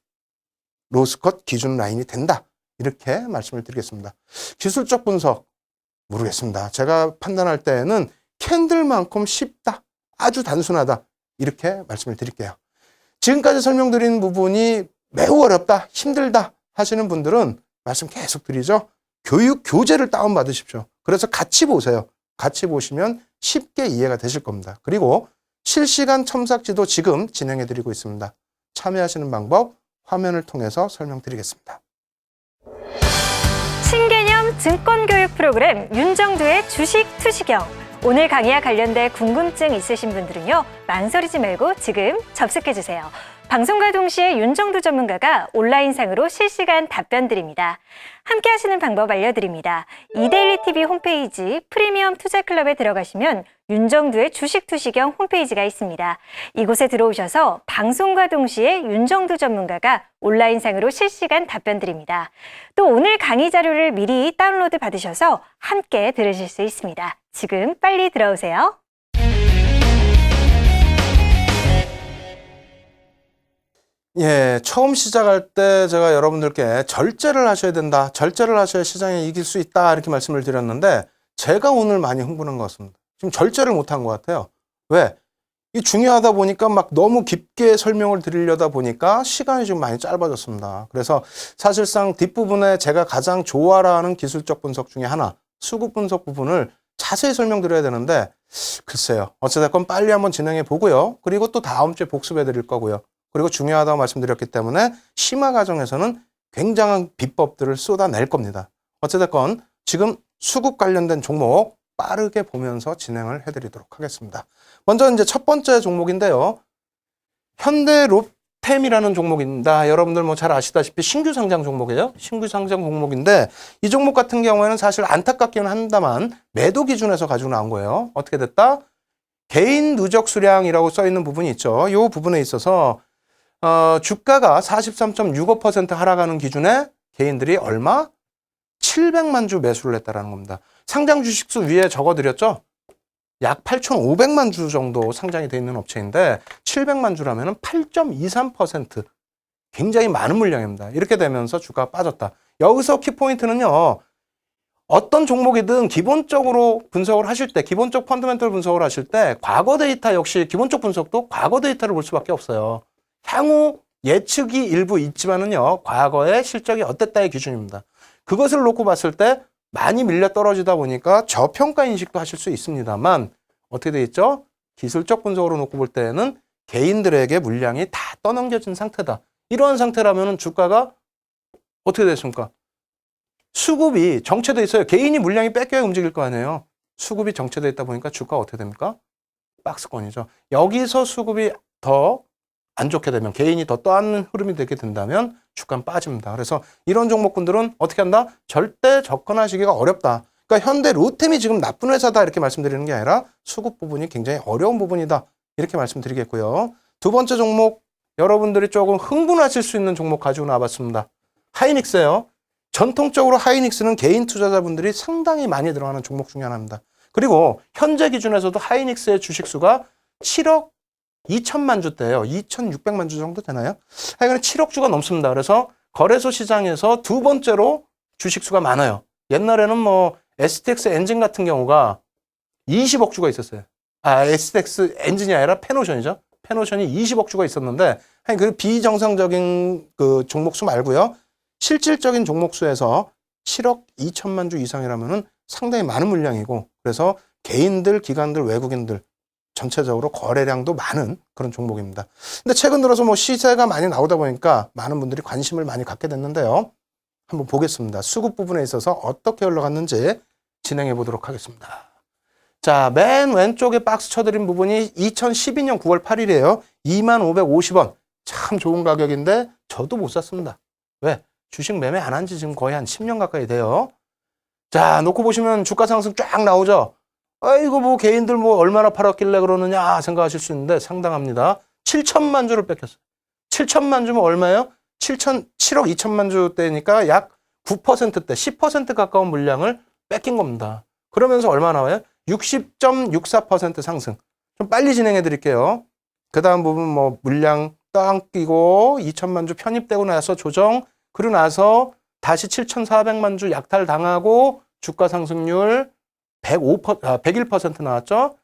로스컷 기준 라인이 된다. 이렇게 말씀을 드리겠습니다. 기술적 분석 모르겠습니다. 제가 판단할 때는 캔들만큼 쉽다. 아주 단순하다. 이렇게 말씀을 드릴게요. 지금까지 설명드린 부분이 매우 어렵다. 힘들다 하시는 분들은 말씀 계속 드리죠. 교육 교재를 다운받으십시오. 그래서 같이 보세요. 같이 보시면 쉽게 이해가 되실 겁니다. 그리고 실시간 첨삭지도 지금 진행해드리고 있습니다. 참여하시는 방법 화면을 통해서 설명드리겠습니다. 신개념 증권교육 프로그램 윤정두의 주식 투시경. 오늘 강의와 관련된 궁금증 있으신 분들은요, 망설이지 말고 지금 접속해주세요. 방송과 동시에 윤정두 전문가가 온라인상으로 실시간 답변 드립니다. 함께 하시는 방법 알려드립니다. 이데일리TV 홈페이지 프리미엄 투자클럽에 들어가시면 윤정두의 주식 투시경 홈페이지가 있습니다. 이곳에 들어오셔서 방송과 동시에 윤정두 전문가가 온라인상으로 실시간 답변 드립니다. 또 오늘 강의 자료를 미리 다운로드 받으셔서 함께 들으실 수 있습니다. 지금 빨리 들어오세요. 예, 처음 시작할 때 제가 여러분들께 절제를 하셔야 된다. 절제를 하셔야 시장에 이길 수 있다. 이렇게 말씀을 드렸는데 제가 오늘 많이 흥분한 것 같습니다. 지금 절제를 못한 것 같아요. 왜? 이 중요하다 보니까 막 너무 깊게 설명을 드리려다 보니까 시간이 좀 많이 짧아졌습니다. 그래서 사실상 뒷부분에 제가 가장 좋아하는 기술적 분석 중에 하나, 수급 분석 부분을 자세히 설명드려야 되는데 글쎄요. 어찌됐건 빨리 한번 진행해 보고요. 그리고 또 다음 주에 복습해 드릴 거고요. 그리고 중요하다고 말씀드렸기 때문에 심화 과정에서는 굉장한 비법들을 쏟아낼 겁니다. 어찌됐건 지금 수급 관련된 종목 빠르게 보면서 진행을 해드리도록 하겠습니다. 먼저 이제 첫 번째 종목인데요. 현대로템이라는 종목입니다. 여러분들 뭐 잘 아시다시피 신규 상장 종목이에요. 신규 상장 종목인데 이 종목 같은 경우에는 사실 안타깝기는 한다만 매도 기준에서 가지고 나온 거예요. 어떻게 됐다? 개인 누적 수량이라고 써 있는 부분이 있죠. 이 부분에 있어서 주가가 43.65% 하락하는 기준에 개인들이 얼마? 700만 주 매수를 했다라는 겁니다. 상장 주식수 위에 적어드렸죠? 약 8,500만 주 정도 상장이 돼 있는 업체인데 700만 주라면 8.23% 굉장히 많은 물량입니다. 이렇게 되면서 주가가 빠졌다. 여기서 키포인트는요. 어떤 종목이든 기본적으로 분석을 하실 때, 기본적 펀더멘털 분석을 하실 때 과거 데이터 역시 기본적 분석도 과거 데이터를 볼 수밖에 없어요. 향후 예측이 일부 있지만은요, 과거의 실적이 어땠다의 기준입니다. 그것을 놓고 봤을 때 많이 밀려 떨어지다 보니까 저평가 인식도 하실 수 있습니다만 어떻게 돼 있죠? 기술적 분석으로 놓고 볼 때는 개인들에게 물량이 다 떠넘겨진 상태다. 이러한 상태라면 주가가 어떻게 됐습니까? 수급이 정체돼 있어요. 개인이 물량이 뺏겨야 움직일 거 아니에요. 수급이 정체돼 있다 보니까 주가가 어떻게 됩니까? 박스권이죠. 여기서 수급이 더 안 좋게 되면 개인이 더 떠안는 흐름이 되게 된다면 주가는 빠집니다. 그래서 이런 종목군들은 어떻게 한다? 절대 접근하시기가 어렵다. 그러니까 현대 로템이 지금 나쁜 회사다 이렇게 말씀드리는 게 아니라 수급 부분이 굉장히 어려운 부분이다 이렇게 말씀드리겠고요. 두 번째 종목 여러분들이 조금 흥분하실 수 있는 종목 가지고 나와봤습니다. 하이닉스예요. 전통적으로 하이닉스는 개인 투자자분들이 상당히 많이 들어가는 종목 중에 하나입니다. 그리고 현재 기준에서도 하이닉스의 주식수가 7억 2천만 주대예요. 2,600만 주 정도 되나요? 하여간 7억 주가 넘습니다. 그래서 거래소 시장에서 두 번째로 주식수가 많아요. 옛날에는 뭐 STX 엔진 같은 경우가 20억 주가 있었어요. STX 엔진이 아니라 페노션이죠. 페노션이 20억 주가 있었는데 그 비정상적인 그 종목수 말고요. 실질적인 종목수에서 7억 2천만 주 이상이라면은 상당히 많은 물량이고 그래서 개인들, 기관들, 외국인들 전체적으로 거래량도 많은 그런 종목입니다. 근데 최근 들어서 뭐 시세가 많이 나오다 보니까 많은 분들이 관심을 많이 갖게 됐는데요. 한번 보겠습니다. 수급 부분에 있어서 어떻게 올라갔는지 진행해 보도록 하겠습니다. 자, 맨 왼쪽에 박스 쳐드린 부분이 2012년 9월 8일이에요. 2550원. 참 좋은 가격인데 저도 못 샀습니다. 왜? 주식 매매 안 한 지 지금 거의 한 10년 가까이 돼요. 자, 놓고 보시면 주가 상승 쫙 나오죠. 이거 뭐 개인들 뭐 얼마나 팔았길래 그러느냐 생각하실 수 있는데 상당합니다. 7천만 주를 뺏겼어요. 7천만 주면 얼마예요? 7억 2천만 주대니까 약 9%대, 10% 가까운 물량을 뺏긴 겁니다. 그러면서 얼마 나와요? 60.64% 상승. 좀 빨리 진행해 드릴게요. 그 다음 부분 뭐 물량 땅 끼고 2천만 주 편입되고 나서 조정, 그러고 나서 다시 7,400만 주 약탈 당하고 주가 상승률 101% 나왔죠.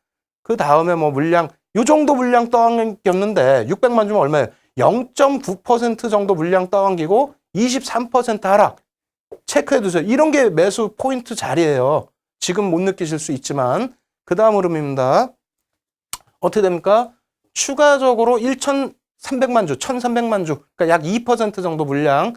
그 다음에 뭐 물량, 요 정도 물량 떠안겼는데 600만 주면 얼마예요? 0.9% 정도 물량 떠안기고 23% 하락. 체크해 두세요. 이런 게 매수 포인트 자리예요. 지금 못 느끼실 수 있지만 그 다음 흐름입니다. 어떻게 됩니까? 추가적으로 1,300만 주, 1,300만 주, 그러니까 약 2% 정도 물량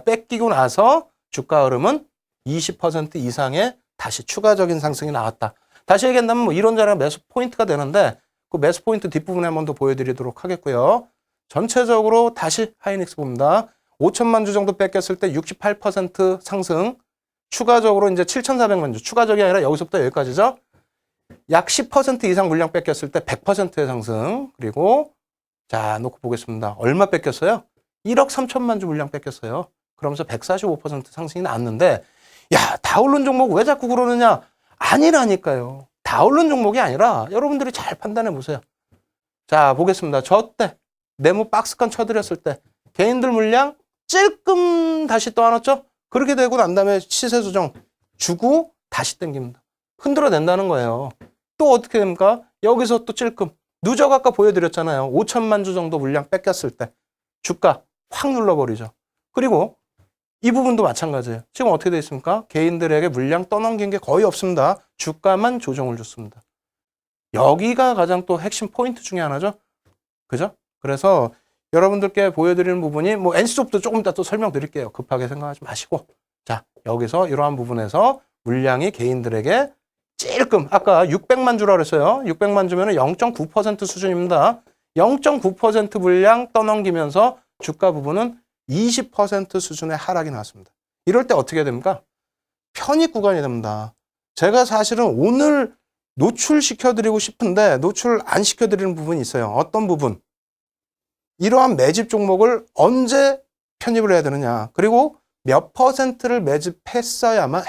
뺏기고 나서 주가 흐름은 20% 이상의 다시 추가적인 상승이 나왔다. 다시 얘기한다면 뭐 이런저런 매수 포인트가 되는데 그 매수 포인트 뒷부분에 한 번 더 보여드리도록 하겠고요. 전체적으로 다시 하이닉스 봅니다. 5천만 주 정도 뺏겼을 때 68% 상승, 추가적으로 이제 7,400만 주, 추가적이 아니라 여기서부터 여기까지죠. 약 10% 이상 물량 뺏겼을 때 100%의 상승. 그리고 자 놓고 보겠습니다. 얼마 뺏겼어요? 1억 3천만 주 물량 뺏겼어요. 그러면서 145% 상승이 나왔는데 야, 다 오른 종목 왜 자꾸 그러느냐? 아니라니까요. 다 오른 종목이 아니라 여러분들이 잘 판단해 보세요. 자, 보겠습니다. 저 때 네모 박스권 쳐드렸을 때 개인들 물량 찔끔 다시 떠안았죠? 그렇게 되고 난 다음에 시세 조정 주고 다시 땡깁니다. 흔들어낸다는 거예요. 또 어떻게 됩니까? 여기서 또 찔끔. 누적 아까 보여드렸잖아요. 5천만 주 정도 물량 뺏겼을 때 주가 확 눌러버리죠. 그리고 이 부분도 마찬가지예요. 지금 어떻게 되어 있습니까? 개인들에게 물량 떠넘긴 게 거의 없습니다. 주가만 조정을 줬습니다. 여기가 가장 또 핵심 포인트 중에 하나죠. 그죠? 그래서 여러분들께 보여드리는 부분이 뭐 NC소프트 조금 이따 또 설명드릴게요. 급하게 생각하지 마시고. 자, 여기서 이러한 부분에서 물량이 개인들에게 찔끔 아까 600만 주라 그랬어요. 600만 주면 0.9% 수준입니다. 0.9% 물량 떠넘기면서 주가 부분은 20% 수준의 하락이 나왔습니다. 이럴 때 어떻게 됩니까? 편입 구간이 됩니다. 제가 사실은 오늘 노출시켜드리고 싶은데 노출 안 시켜드리는 부분이 있어요. 어떤 부분? 이러한 매집 종목을 언제 편입을 해야 되느냐. 그리고 몇 퍼센트를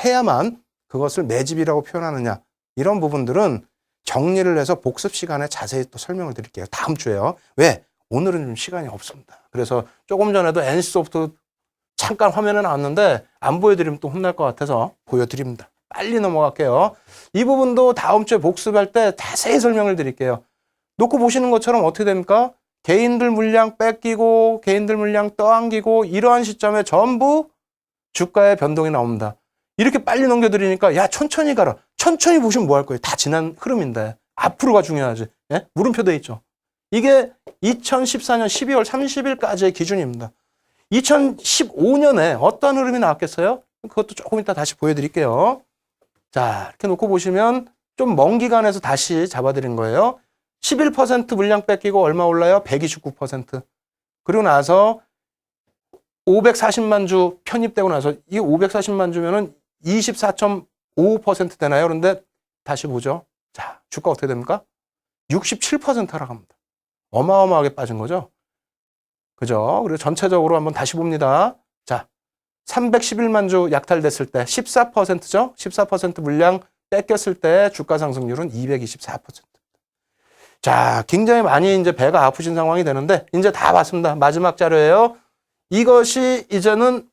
해야만 그것을 매집이라고 표현하느냐. 이런 부분들은 정리를 해서 복습 시간에 자세히 또 설명을 드릴게요. 다음 주에요. 왜? 오늘은 좀 시간이 없습니다. 그래서 조금 전에도 NC소프트 잠깐 화면에 나왔는데 안 보여드리면 또 혼날 것 같아서 보여드립니다. 빨리 넘어갈게요. 이 부분도 다음 주에 복습할 때 자세히 설명을 드릴게요. 놓고 보시는 것처럼 어떻게 됩니까? 개인들 물량 뺏기고 개인들 물량 떠안기고 이러한 시점에 전부 주가의 변동이 나옵니다. 이렇게 빨리 넘겨드리니까 야 천천히 가라. 천천히 보시면 뭐 할 거예요? 다 지난 흐름인데 앞으로가 중요하지. 예? 물음표 돼 있죠. 이게 2014년 12월 30일까지의 기준입니다. 2015년에 어떤 흐름이 나왔겠어요? 그것도 조금 이따 다시 보여드릴게요. 자, 이렇게 놓고 보시면 좀 먼 기간에서 다시 잡아드린 거예요. 11% 물량 뺏기고 얼마 올라요? 129%. 그리고 나서 540만 주 편입되고 나서 이 540만 주면은 24.55% 되나요? 그런데 다시 보죠. 자, 주가 어떻게 됩니까? 67% 하락합니다. 어마어마하게 빠진 거죠. 그죠? 그리고 전체적으로 한번 다시 봅니다. 자, 311만 주 약탈됐을 때 14%죠? 14% 물량 뺏겼을 때 주가 상승률은 224%. 자, 굉장히 많이 이제 배가 아프신 상황이 되는데 이제 다 봤습니다. 마지막 자료예요. 이것이 이제는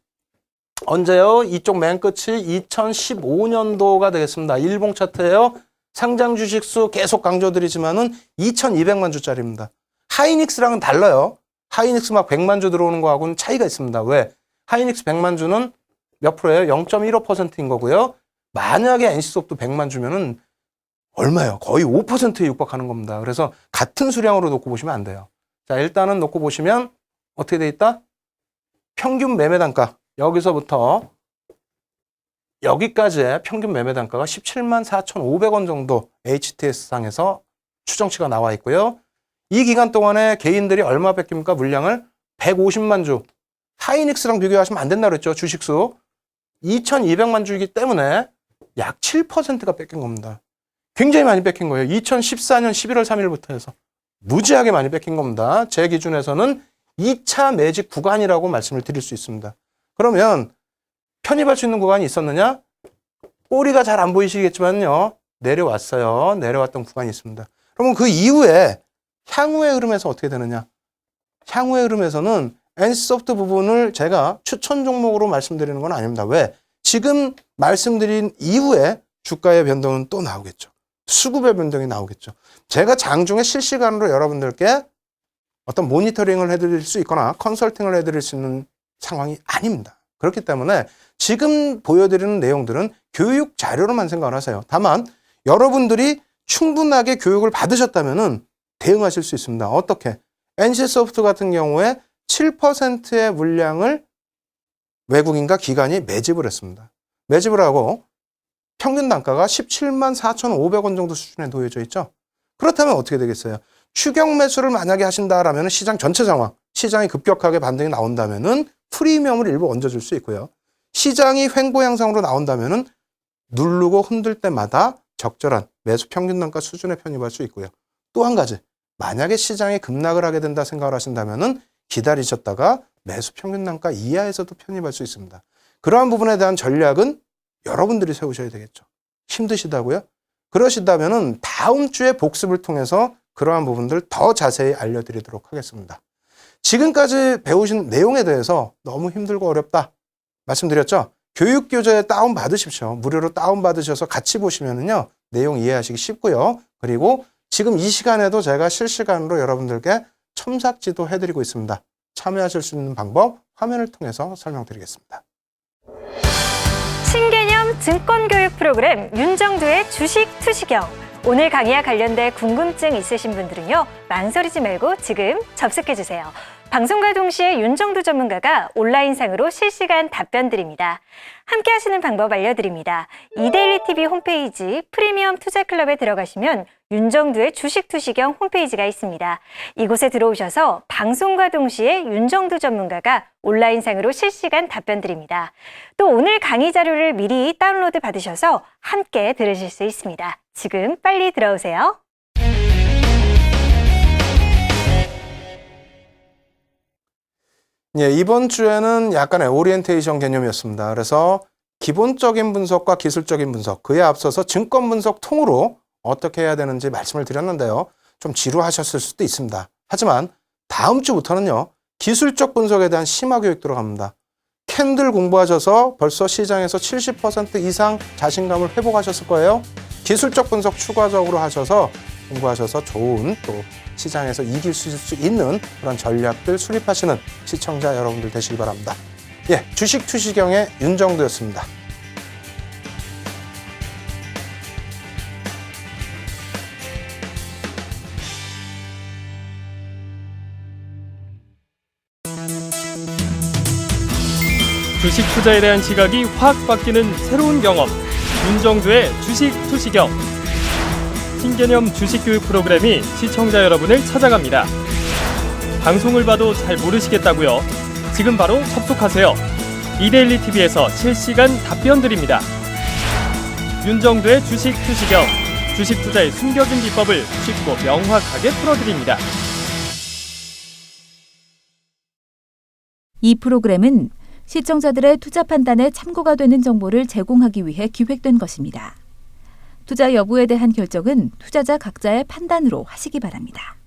언제요? 이쪽 맨 끝이 2015년도가 되겠습니다. 일봉 차트예요. 상장 주식수 계속 강조드리지만은 2200만 주짜리입니다. 하이닉스랑은 달라요. 하이닉스 막 100만 주 들어오는 거하고는 차이가 있습니다. 왜? 하이닉스 100만 주는 몇 프로예요? 0.15%인 거고요. 만약에 NC소프트 100만 주면은 얼마예요? 거의 5%에 육박하는 겁니다. 그래서 같은 수량으로 놓고 보시면 안 돼요. 자, 일단은 놓고 보시면 어떻게 돼 있다? 평균 매매 단가. 여기서부터 여기까지의 평균 매매 단가가 17만 4,500원 정도 HTS상에서 추정치가 나와 있고요. 이 기간 동안에 개인들이 얼마 뺏깁니까? 물량을 150만 주. 하이닉스랑 비교하시면 안 된다고 그랬죠. 주식수. 2200만 주이기 때문에 약 7%가 뺏긴 겁니다. 굉장히 많이 뺏긴 거예요. 2014년 11월 3일부터 해서. 무지하게 많이 뺏긴 겁니다. 제 기준에서는 2차 매집 구간이라고 말씀을 드릴 수 있습니다. 그러면 편입할 수 있는 구간이 있었느냐? 꼬리가 잘 안 보이시겠지만요. 내려왔어요. 내려왔던 구간이 있습니다. 그러면 그 이후에 향후의 흐름에서 어떻게 되느냐? 향후의 흐름에서는 NC소프트 부분을 제가 추천 종목으로 말씀드리는 건 아닙니다. 왜? 지금 말씀드린 이후에 주가의 변동은 또 나오겠죠. 수급의 변동이 나오겠죠. 제가 장중에 실시간으로 여러분들께 어떤 모니터링을 해드릴 수 있거나 컨설팅을 해드릴 수 있는 상황이 아닙니다. 그렇기 때문에 지금 보여드리는 내용들은 교육 자료로만 생각을 하세요. 다만 여러분들이 충분하게 교육을 받으셨다면 대응하실 수 있습니다. 어떻게? NC소프트 같은 경우에 7%의 물량을 외국인과 기관이 매집을 했습니다. 매집을 하고 평균 단가가 17만 4,500원 정도 수준에 놓여져 있죠. 그렇다면 어떻게 되겠어요? 추격 매수를 만약에 하신다라면 시장 전체 상황, 시장이 급격하게 반등이 나온다면은 프리미엄을 일부 얹어줄 수 있고요. 시장이 횡보 양상으로 나온다면은 누르고 흔들 때마다 적절한 매수 평균 단가 수준에 편입할 수 있고요. 또 한 가지, 만약에 시장이 급락을 하게 된다 생각을 하신다면은 기다리셨다가 매수 평균 단가 이하에서도 편입할 수 있습니다. 그러한 부분에 대한 전략은 여러분들이 세우셔야 되겠죠. 힘드시다고요? 그러시다면은 다음 주에 복습을 통해서 그러한 부분들 더 자세히 알려드리도록 하겠습니다. 지금까지 배우신 내용에 대해서 너무 힘들고 어렵다 말씀드렸죠? 교육교재 다운받으십시오. 무료로 다운받으셔서 같이 보시면은요, 내용 이해하시기 쉽고요. 그리고 지금 이 시간에도 제가 실시간으로 여러분들께 첨삭지도 해드리고 있습니다. 참여하실 수 있는 방법 화면을 통해서 설명드리겠습니다. 신개념 증권교육 프로그램 윤정두의 주식 투시경. 오늘 강의와 관련된 궁금증 있으신 분들은요, 망설이지 말고 지금 접속해주세요. 방송과 동시에 윤정두 전문가가 온라인상으로 실시간 답변 드립니다. 함께 하시는 방법 알려드립니다. 이데일리 TV 홈페이지 프리미엄 투자클럽에 들어가시면 윤정두의 주식 투시경 홈페이지가 있습니다. 이곳에 들어오셔서 방송과 동시에 윤정두 전문가가 온라인상으로 실시간 답변 드립니다. 또 오늘 강의 자료를 미리 다운로드 받으셔서 함께 들으실 수 있습니다. 지금 빨리 들어오세요. 예, 이번 주에는 약간의 오리엔테이션 개념이었습니다. 그래서 기본적인 분석과 기술적인 분석, 그에 앞서서 증권 분석 통으로 어떻게 해야 되는지 말씀을 드렸는데요. 좀 지루하셨을 수도 있습니다. 하지만 다음 주부터는요, 기술적 분석에 대한 심화 교육 들어갑니다. 캔들 공부하셔서 벌써 시장에서 70% 이상 자신감을 회복하셨을 거예요. 기술적 분석 추가적으로 하셔서 공부하셔서 좋은 또 시장에서 이길 수 있는 그런 전략들 수립하시는 시청자 여러분들 되시기 바랍니다. 예, 주식 투시경의 윤정두였습니다. 주식 투자에 대한 시각이 확 바뀌는 새로운 경험, 윤정두의 주식 투시경. 신개념 주식 교육 프로그램이 시청자 여러분을 찾아갑니다. 방송을 봐도 잘 모르시겠다고요? 지금 바로 접속하세요. 이데일리 TV에서 실시간 답변 드립니다. 윤정두의 주식 투시경, 주식 투자의 숨겨진 비법을 쉽고 명확하게 풀어드립니다. 이 프로그램은 시청자들의 투자 판단에 참고가 되는 정보를 제공하기 위해 기획된 것입니다. 투자 여부에 대한 결정은 투자자 각자의 판단으로 하시기 바랍니다.